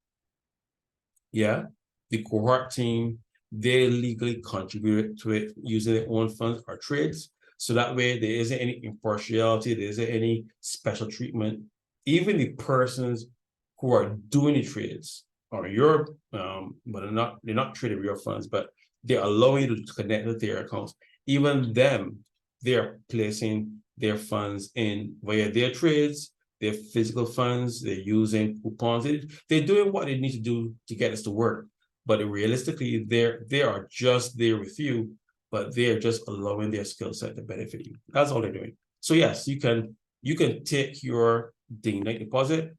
Yeah, the cohort team, they legally contribute to it using their own funds or trades. So that way there isn't any impartiality, there isn't any special treatment. Even the persons who are doing the trades are your, but they're not trading your funds, but they're allowing you to connect with their accounts. Even them, they're placing their funds in via their trades, their physical funds, they're using coupons. They're doing what they need to do to get this to work. But realistically, they are just there with you, but they're just allowing their skill set to benefit you. That's all they're doing. So yes, you can take your Dingnite deposit,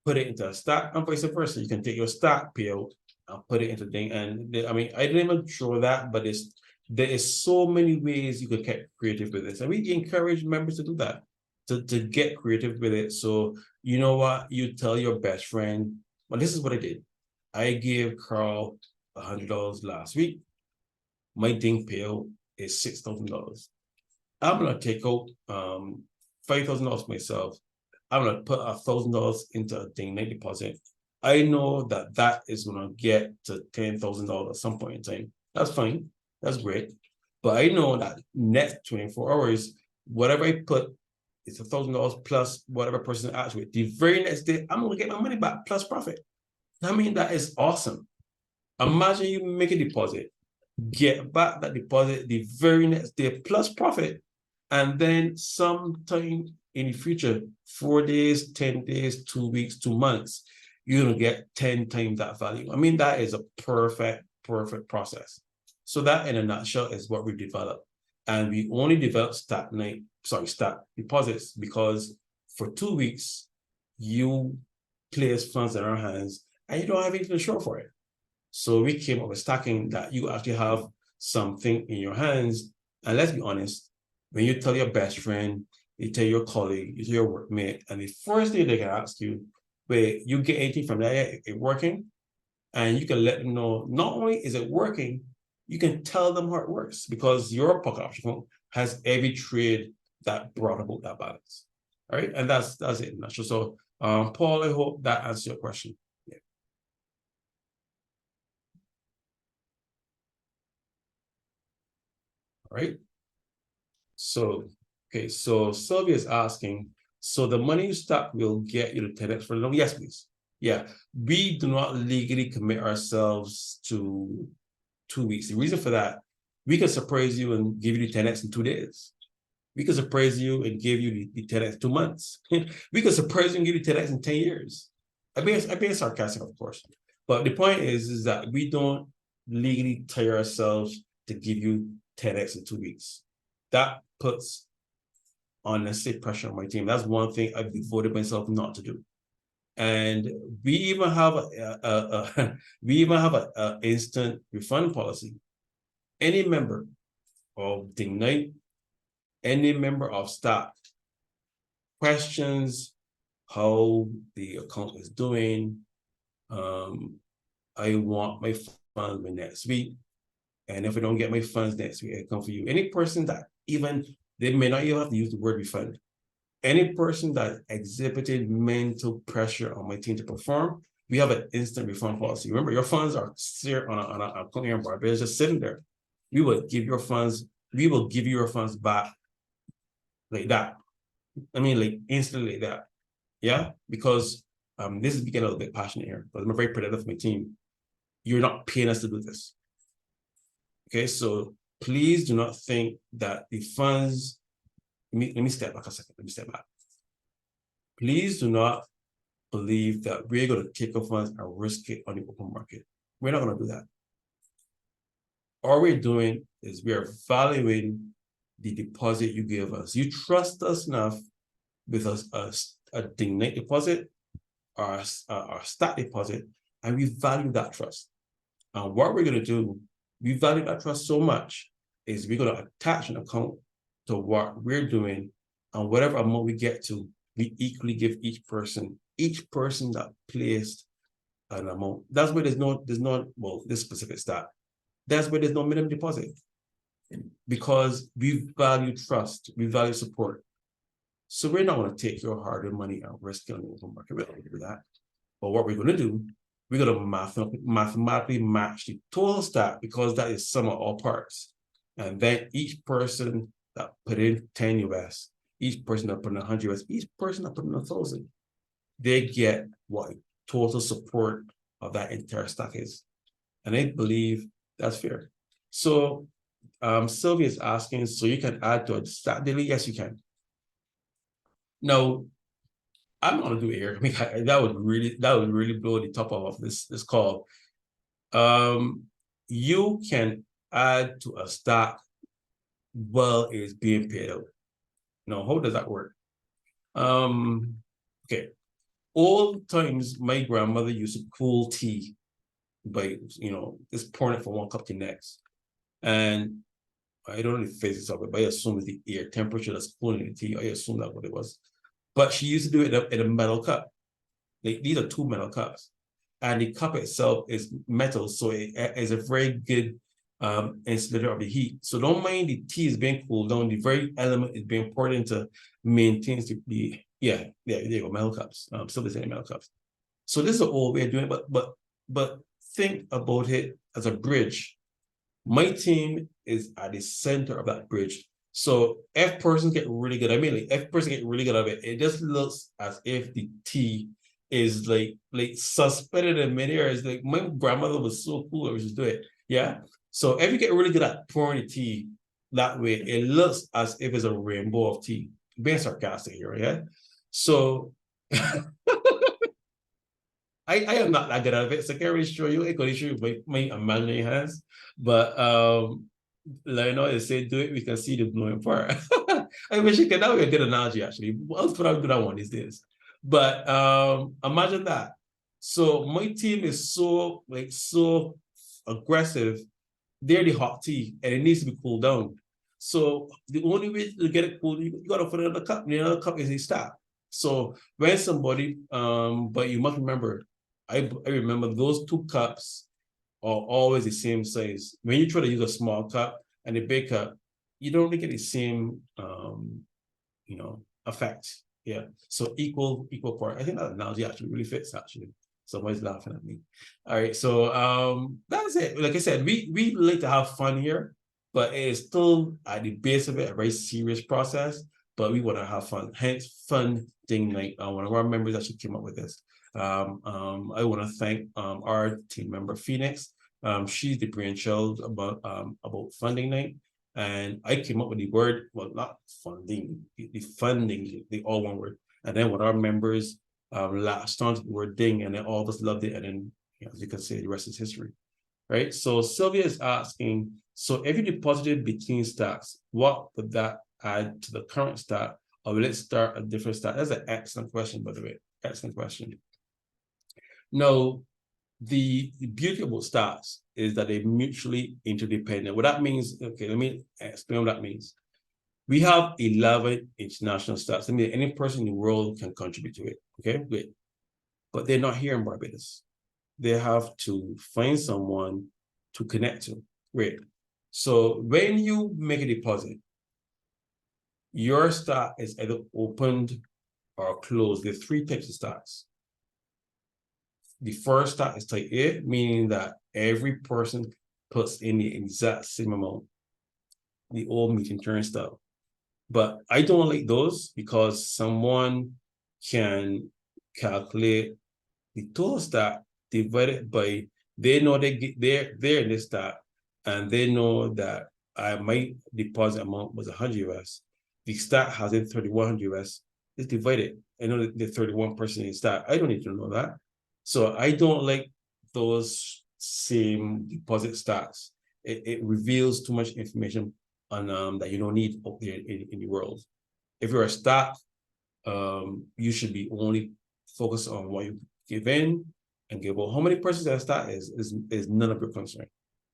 put it into a stat, and vice versa. You can take your stat payout and put it into Ding. And I mean, I didn't even show that, but there is so many ways you could get creative with this. And we encourage members to do that, to get creative with it. So you know what? You tell your best friend, well, this is what I did. I gave Carl $100 last week. My Ding payout is $6,000. I'm gonna take out $5,000 myself. I'm gonna put $1,000 into a Dingnite deposit. I know that is gonna get to $10,000 at some point in time. That's fine. That's great. But I know that next 24 hours, whatever I put, it's $1,000 plus whatever person acts with. The very next day, I'm gonna get my money back plus profit. I mean, that is awesome. Imagine you make a deposit, get back that deposit the very next day plus profit, and then sometime in the future, 4 days, 10 days, 2 weeks, 2 months, you're gonna get 10 times that value. I mean, that is a perfect process. So that in a nutshell is what we developed. And we only developed stat deposits because for 2 weeks, you place funds in our hands and you don't have anything to show for it. So we came up with stacking that you actually have something in your hands. And let's be honest, when you tell your best friend, you tell your colleague, you tell your workmate, and the first thing they can ask you, wait, you get anything from that? It working? And you can let them know, not only is it working, you can tell them how it works because your pocket option account has every trade that brought about that balance. All right, and that's it. So, Paul, I hope that answers your question. Yeah. All right. So, okay, so Sylvia is asking, so the money you stack will get you to 10x for the loan? Yes, please. Yeah, we do not legally commit ourselves to 2 weeks. The reason for that, we can surprise you and give you the 10x in 2 days. We can surprise you and give you the 10x in 2 months. We can surprise you and give you 10x in 10 years. I'm being sarcastic, of course. But the point is that we don't legally tie ourselves to give you 10x in 2 weeks. That puts unnecessary pressure on my team. That's one thing I've devoted myself not to do. And we even have a instant refund policy. Any member of Dingnite, any member of staff questions how the account is doing. I want my funds by next week. And if I don't get my funds next week, I come for you. Any person that they may not even have to use the word refund. Any person that exhibited mental pressure on my team to perform, we have an instant refund policy. Remember, your funds are here on a account here in Barbados, just sitting there. We will give your funds, we will give you your funds back like that. I mean, like instantly like that. Yeah, because this is getting a little bit passionate here, but I'm very protective of my team. You're not paying us to do this. Okay, so please do not think that the funds, let me step back a second, let me step back. Please do not believe that we're going to take our funds and risk it on the open market. We're not going to do that. All we're doing is we are valuing the deposit you give us. You trust us enough with a Dingnite deposit or our stat deposit, and we value that trust. And what we're going to do, we value that trust so much, is we're going to attach an account to what we're doing, and whatever amount we get to, we equally give each person that placed an amount. That's where there's no, well, this specific stat, that's where there's no minimum deposit. Because we value trust, we value support. So we're not going to take your hard-earned money and risk it on the open market. We're not going to do that. But what we're going to do, we're going to mathematically match the total stat, because that is sum of all parts. And then each person that put in 10 US, each person that put in 100 US, each person that put in 1,000, they get what total support of that entire stack is. And I believe that's fair. So Sylvia is asking, so you can add to a stat daily? Yes, you can. Now, I'm not gonna do it here. I mean, that would really blow the top off this call. You can add to a stack while it's being paid out. Now, how does that work? Okay. Old times, my grandmother used to cool tea by, just pouring it from one cup to the next. And I don't know if physics of it, but I assume it's the air temperature that's cooling the tea. I assume that's what it was. But she used to do it in a metal cup. These are 2 metal cups. And the cup itself is metal, so it is a very good insulator of the heat. So don't mind the tea is being cooled down. The very element is being poured into maintains there you go, metal cups. Still the same metal cups. So this is an old way of doing it, but think about it as a bridge. My team is at the center of that bridge. So if persons get really good, if person get really good at it, it just looks as if the tea is like suspended in midair. It's like my grandmother was so cool that we should do it. Yeah. So if you get really good at pouring the tea that way, it looks as if it's a rainbow of tea. Being sarcastic here, yeah. So I am not that good at it, so I can't really show you. I can show you my imaginary hands, but they say do it, we can see the blowing part. I wish you could. That would be a good analogy, actually. I'll put out that one these days. But imagine that. So my team is so aggressive. They're the hot tea, and it needs to be cooled down. So the only way to get it cooled, you gotta put it in the cup. The other cup is a stack. So when somebody, but you must remember, I remember those 2 cups are always the same size. When you try to use a small cup and a big cup, you don't really get the same, effect. Yeah. So equal part. I think that analogy actually really fits. Actually, somebody's laughing at me. All right. So that's it. Like I said, we like to have fun here, but it is still at the base of it a very serious process. But we want to have fun. Hence, Fun Dingnite. One of our members actually came up with this. I want to thank our team member Phoenix. She's the brainchild about Fun Dingnite, and I came up with the word, well, not funding, the funding, the all one word. And then with our members latched onto the word ding, and then all of us loved it. And then, as you can see, the rest is history, right? So Sylvia is asking, so if you deposited between stacks, what would that add to the current stack, or will it start a different stack? That's an excellent question, by the way. Excellent question. Now, the beauty about stacks is that they're mutually interdependent. What that means, okay, let me explain what that means. We have 11 international stacks. I mean, any person in the world can contribute to it. Okay, great. But they're not here in Barbados. They have to find someone to connect to. Great. So when you make a deposit, your stack is either opened or closed. There are 3 types of stacks. the first stock is type A, meaning that every person puts in the exact same amount, the old meeting turnstile. But I don't like those because someone can calculate the total stack divided by, they know they're in this stack, and they know that my deposit amount was 100 US. The stack has in 3100 US. It's divided. I know that the 31% in stack. I don't need to know that. So I don't like those same deposit stacks. It reveals too much information on that you don't need up there in the world. If you're a stack, you should be only focused on what you give in and give out. How many persons that stack is none of your concern.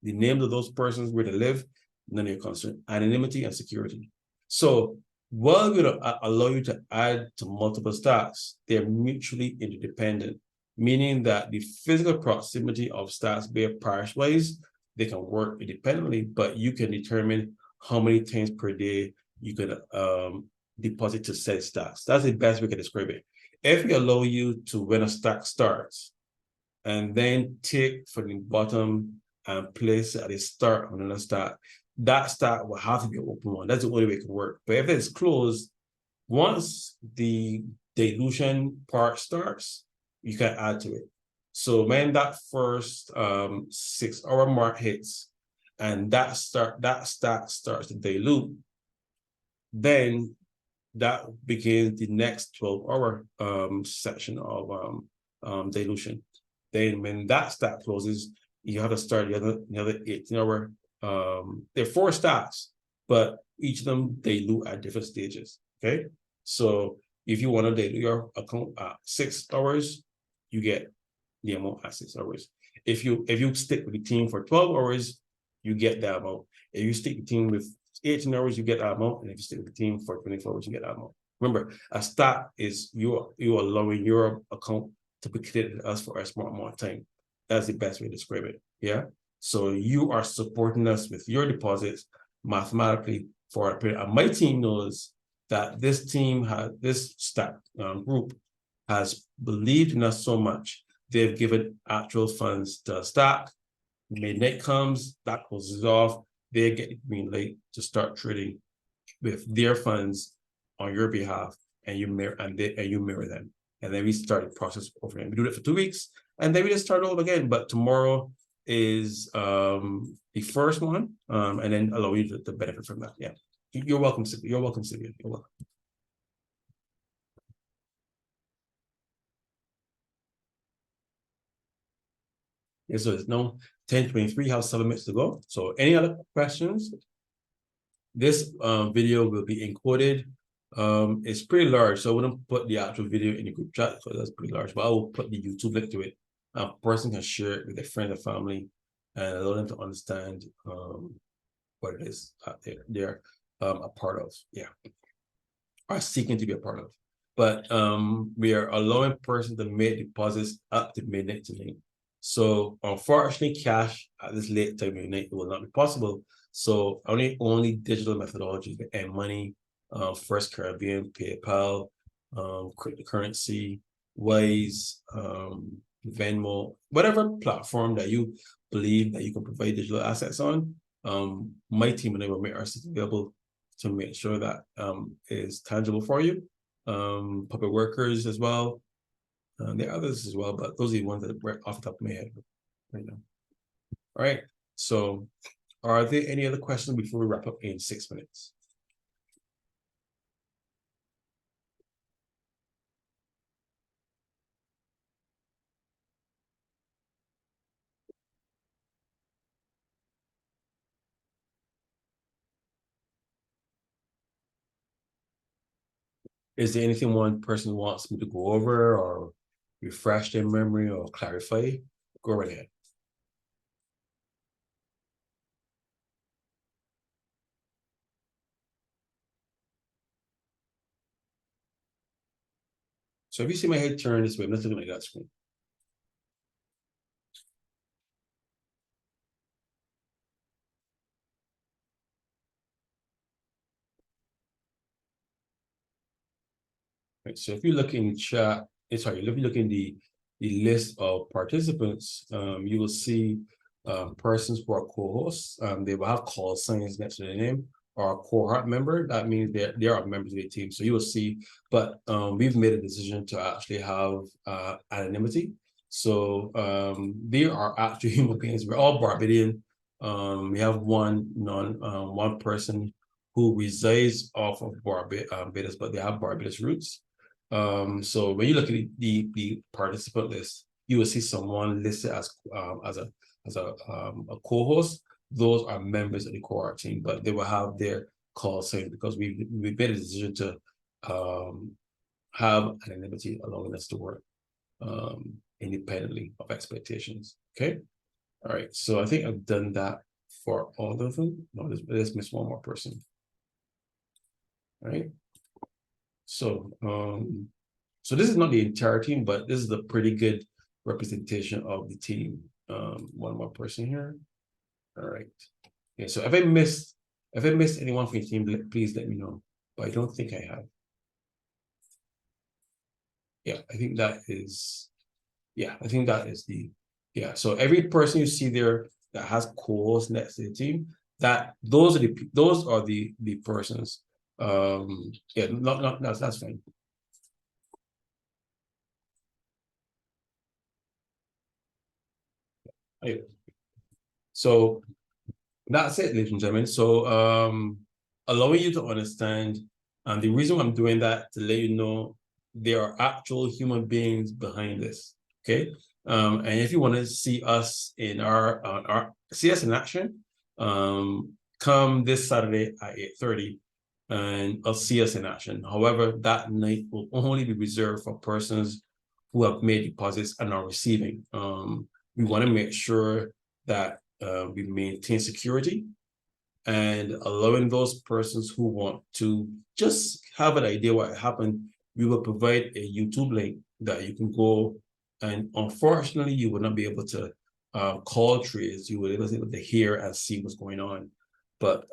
The names of those persons, where they live, none of your concern. Anonymity and security. So while we're going to allow you to add to multiple stacks, they're mutually interdependent, meaning that the physical proximity of stacks, be it parish-wise, they can work independently, but you can determine how many times per day you can deposit to said stacks. That's the best we can describe it. If we allow you to, when a stack starts, and then take from the bottom and place at the start of another stack, that stack will have to be an open one. That's the only way it can work. But if it's closed, once the dilution part starts, you can add to it. So when that first 6 hour mark hits, and that stack starts to dilute, then that begins the next 12-hour section of dilution. Then when that stack closes, you have to start the other 18-hour. There are 4 stacks, but each of them dilute at different stages. Okay, so if you want to dilute your account at 6 hours, you get the amount at 6 hours. If you stick with the team for 12 hours, you get that amount. If you stick with the team with 18 hours, you get that amount. And if you stick with the team for 24 hours, you get that amount. Remember, a stack is you allowing your account to be credited to us for a small amount of time. That's the best way to describe it. Yeah. So you are supporting us with your deposits mathematically for a period. And my team knows that this stack group has believed in us so much. They've given actual funds to stack. Midnight comes, that closes off. They get the green light to start trading with their funds on your behalf, and you mirror them. And then we start the process over again. We do it for 2 weeks, and then we just start over again. But tomorrow is the first one, and then allow you to benefit from that. Yeah, you're welcome, Sylvia. You're welcome, Sylvia. You're welcome. Yeah, so it's now 10:23. Have 7 minutes to go. So any other questions? This video will be encoded. It's pretty large, so I wouldn't put the actual video in the group chat, so that's pretty large, but I will put the YouTube link to it. A person can share it with their friends and family and allow them to understand what it is they're a part of, yeah, are seeking to be a part of. But we are allowing persons to make deposits up to midnight tonight. So unfortunately, cash at this late time of night will not be possible. So only digital methodologies, and money, First Caribbean, PayPal, cryptocurrency, Wise, Venmo, whatever platform that you believe that you can provide digital assets on. My team and I will make ourselves available to make sure that is tangible for you. Public workers as well. There are others as well, but those are the ones that are off the top of my head right now. All right. So are there any other questions before we wrap up in 6 minutes? Is there anything one person wants me to go over or refresh their memory or clarify? Go right ahead. So if you see my head turn this way, I'm not looking at that screen. Right, so if you look in chat, sorry, if you look in the the list of participants, you will see persons who are co-hosts. They will have call signs next to their name, or a cohort member. That means they are members of the team. So you will see, but we've made a decision to actually have anonymity. So they are actually human beings. We're all Barbadian. We have one person who resides off of Barbados, but they have Barbados roots. So when you look at the participant list, you will see someone listed as a co-host. Those are members of the cohort team, but they will have their call sign because we made a decision to have anonymity, allowing us to work independently of expectations. Okay. All right. So I think I've done that for all of them. No, let's miss one more person. All right. So so this is not the entire team, but this is a pretty good representation of the team. One more person here. All right. Yeah, so if I missed anyone from your team, please let me know. But I don't think I have. Yeah, I think that is so every person you see there that has co-hosts next to the team, those are the persons. Yeah, that's fine. Yeah. So that's it, ladies and gentlemen. So allowing you to understand, and the reason I'm doing that to let you know there are actual human beings behind this. Okay. And if you want to see us in see us in action, come this Saturday at 8:30 and I'll see us in action. However, that night will only be reserved for persons who have made deposits and are receiving. We want to make sure that we maintain security and allowing those persons who want to just have an idea what happened. We will provide a YouTube link that you can go, and unfortunately, you will not be able to call trades. You will be able to hear and see what's going on. But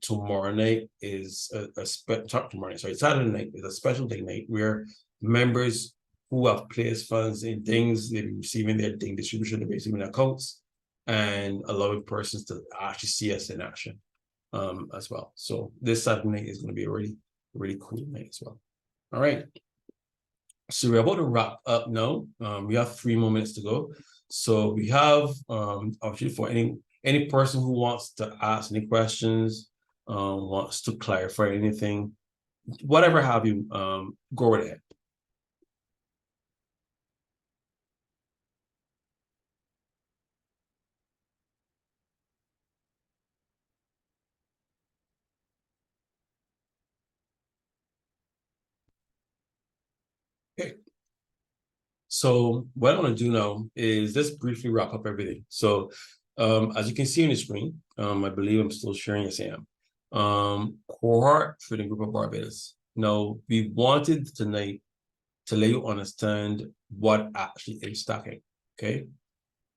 tomorrow night is Saturday night is a special day night where members who have placed funds in things, they'll be receiving their ding distribution, they'll be receiving their accounts, and allowing persons to actually see us in action as well. So this Saturday night is going to be a really cool night as well. All right. So we're about to wrap up now. We have 3 more minutes to go. So we have opportunity for any person who wants to ask any questions, wants to clarify anything, whatever have you, go right ahead. Okay. So what I want to do now is just briefly wrap up everything. So as you can see on the screen, I believe I'm still sharing, yes I am. Cohort Trading Group of Barbados. Now, we wanted tonight to let you understand what actually is stacking, okay?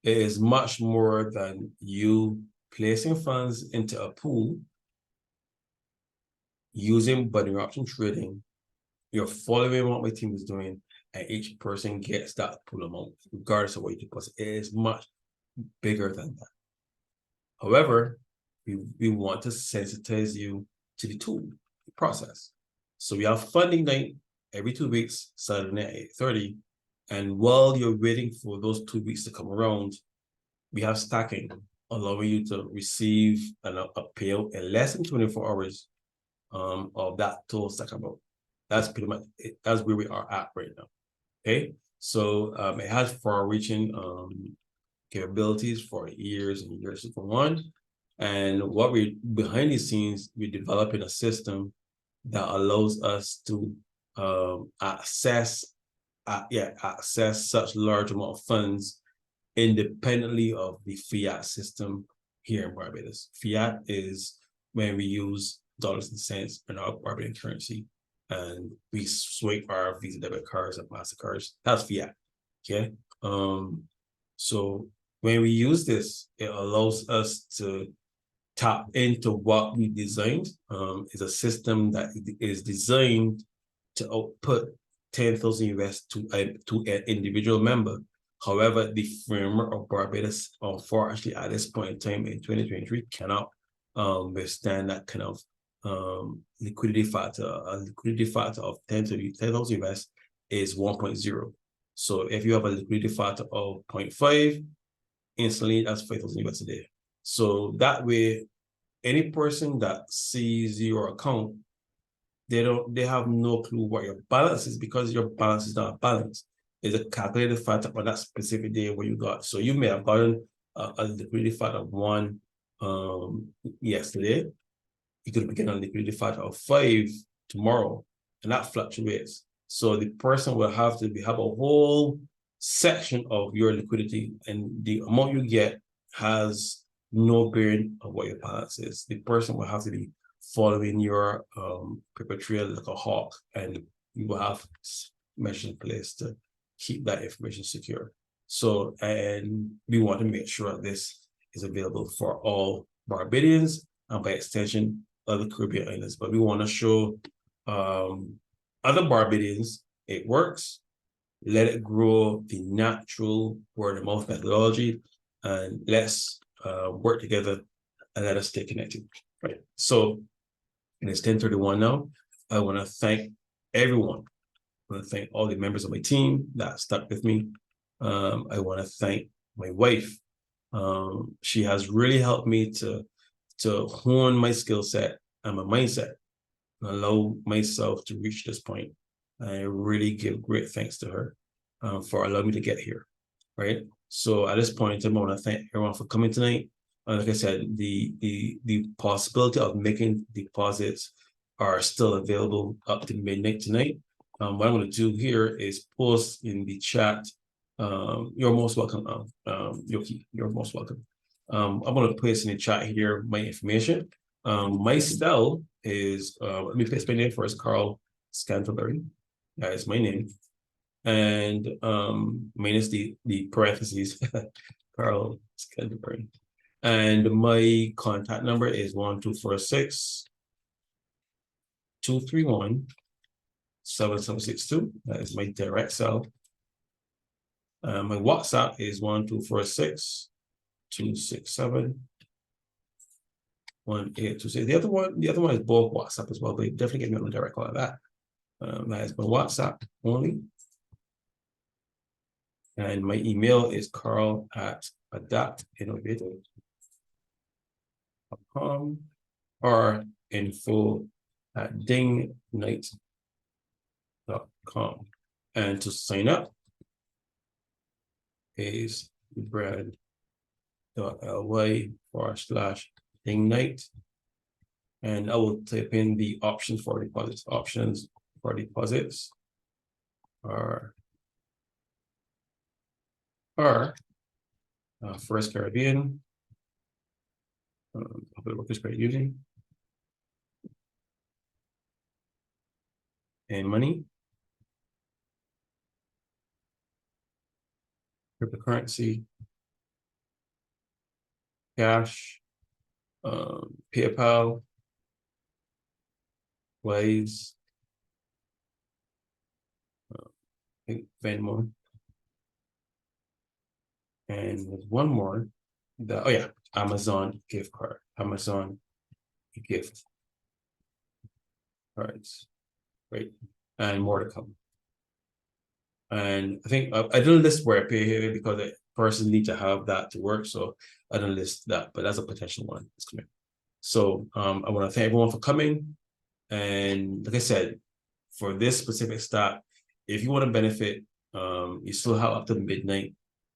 It is much more than you placing funds into a pool using binary option trading. You're following what my team is doing, and each person gets that pool amount, regardless of what you deposit. It is much bigger than that. However, we want to sensitize you to the tool, the process. So we have funding night every 2 weeks, Saturday night at 8:30. And while you're waiting for those 2 weeks to come around, we have stacking, allowing you to receive a payout in less than 24 hours of that total stack amount. That's pretty much it. That's where we are at right now. Okay. So it has far-reaching capabilities for years and years to go on. And what we behind the scenes, we're developing a system that allows us to access such large amount of funds independently of the fiat system here in Barbados. Fiat is when we use dollars and cents in our Barbadian currency, and we swipe our Visa debit cards and MasterCards. That's fiat. Okay. So when we use this, it allows us to tap into what we designed. Is a system that is designed to output 10,000 US to an individual member. However, the framework of Barbados, unfortunately, at this point in time in 2023, cannot withstand that kind of liquidity factor. A liquidity factor of 10,000 US is 1.0. So if you have a liquidity factor of 0.5, instantly that's 5,000 US a day. So that way, any person that sees your account, they have no clue what your balance is, because your balance is not a balance. It's a calculated factor on that specific day where you got. So you may have gotten a liquidity factor of 1 yesterday. You could begin a liquidity factor of 5 tomorrow, and that fluctuates. So the person will have to have a whole section of your liquidity, and the amount you get has no bearing on what your balance is. The person will have to be following your paper trail like a hawk, and you will have measures in place to keep that information secure. So, and we want to make sure this is available for all Barbadians, and by extension, other Caribbean islands. But we want to show other Barbadians it works. Let it grow the natural word of mouth methodology, and let's work together and let us stay connected. Right. So, and it's 10:31 now. I want to thank everyone. I want to thank all the members of my team that stuck with me. I want to thank my wife. She has really helped me to hone my skill set and my mindset and allow myself to reach this point. I really give great thanks to her for allowing me to get here. Right. So at this point in time, I want to thank everyone for coming tonight. Like I said, the possibility of making deposits are still available up to midnight tonight. What I'm going to do here is post in the chat. You're most welcome, Yoki. You're most welcome. I'm going to place in the chat here my information. My cell is, let me place my name first, Carl Scantlebury. That is my name. And minus the parentheses, Carl Scantlebury. And my contact number is 1246-231-7762. That is my direct cell. My WhatsApp is 1246-267-1826. The other one is both WhatsApp as well, but definitely get me on a direct call like that. That is my WhatsApp only. And my email is carl@adaptinnovative.com or info@dingnite.com. And to sign up is brad.ly/dingnite. And I will type in the options for deposits. Options for deposits are First Caribbean, Public Workers Credit Union, and money, cryptocurrency, cash, PayPal, Wise, I think Venmo, and with one more, Amazon gift card, Amazon gift cards, right, and more to come. And I think I didn't list where I pay here because I personally need to have that to work, so I didn't list that, but that's a potential one that's coming. So I want to thank everyone for coming. And like I said, for this specific start, if you want to benefit, you still have up to midnight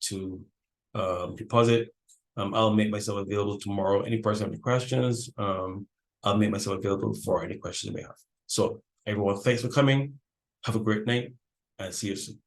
to deposit. I'll make myself available tomorrow. Any person have any questions, I'll make myself available for any questions you may have. So everyone, thanks for coming. Have a great night and see you soon.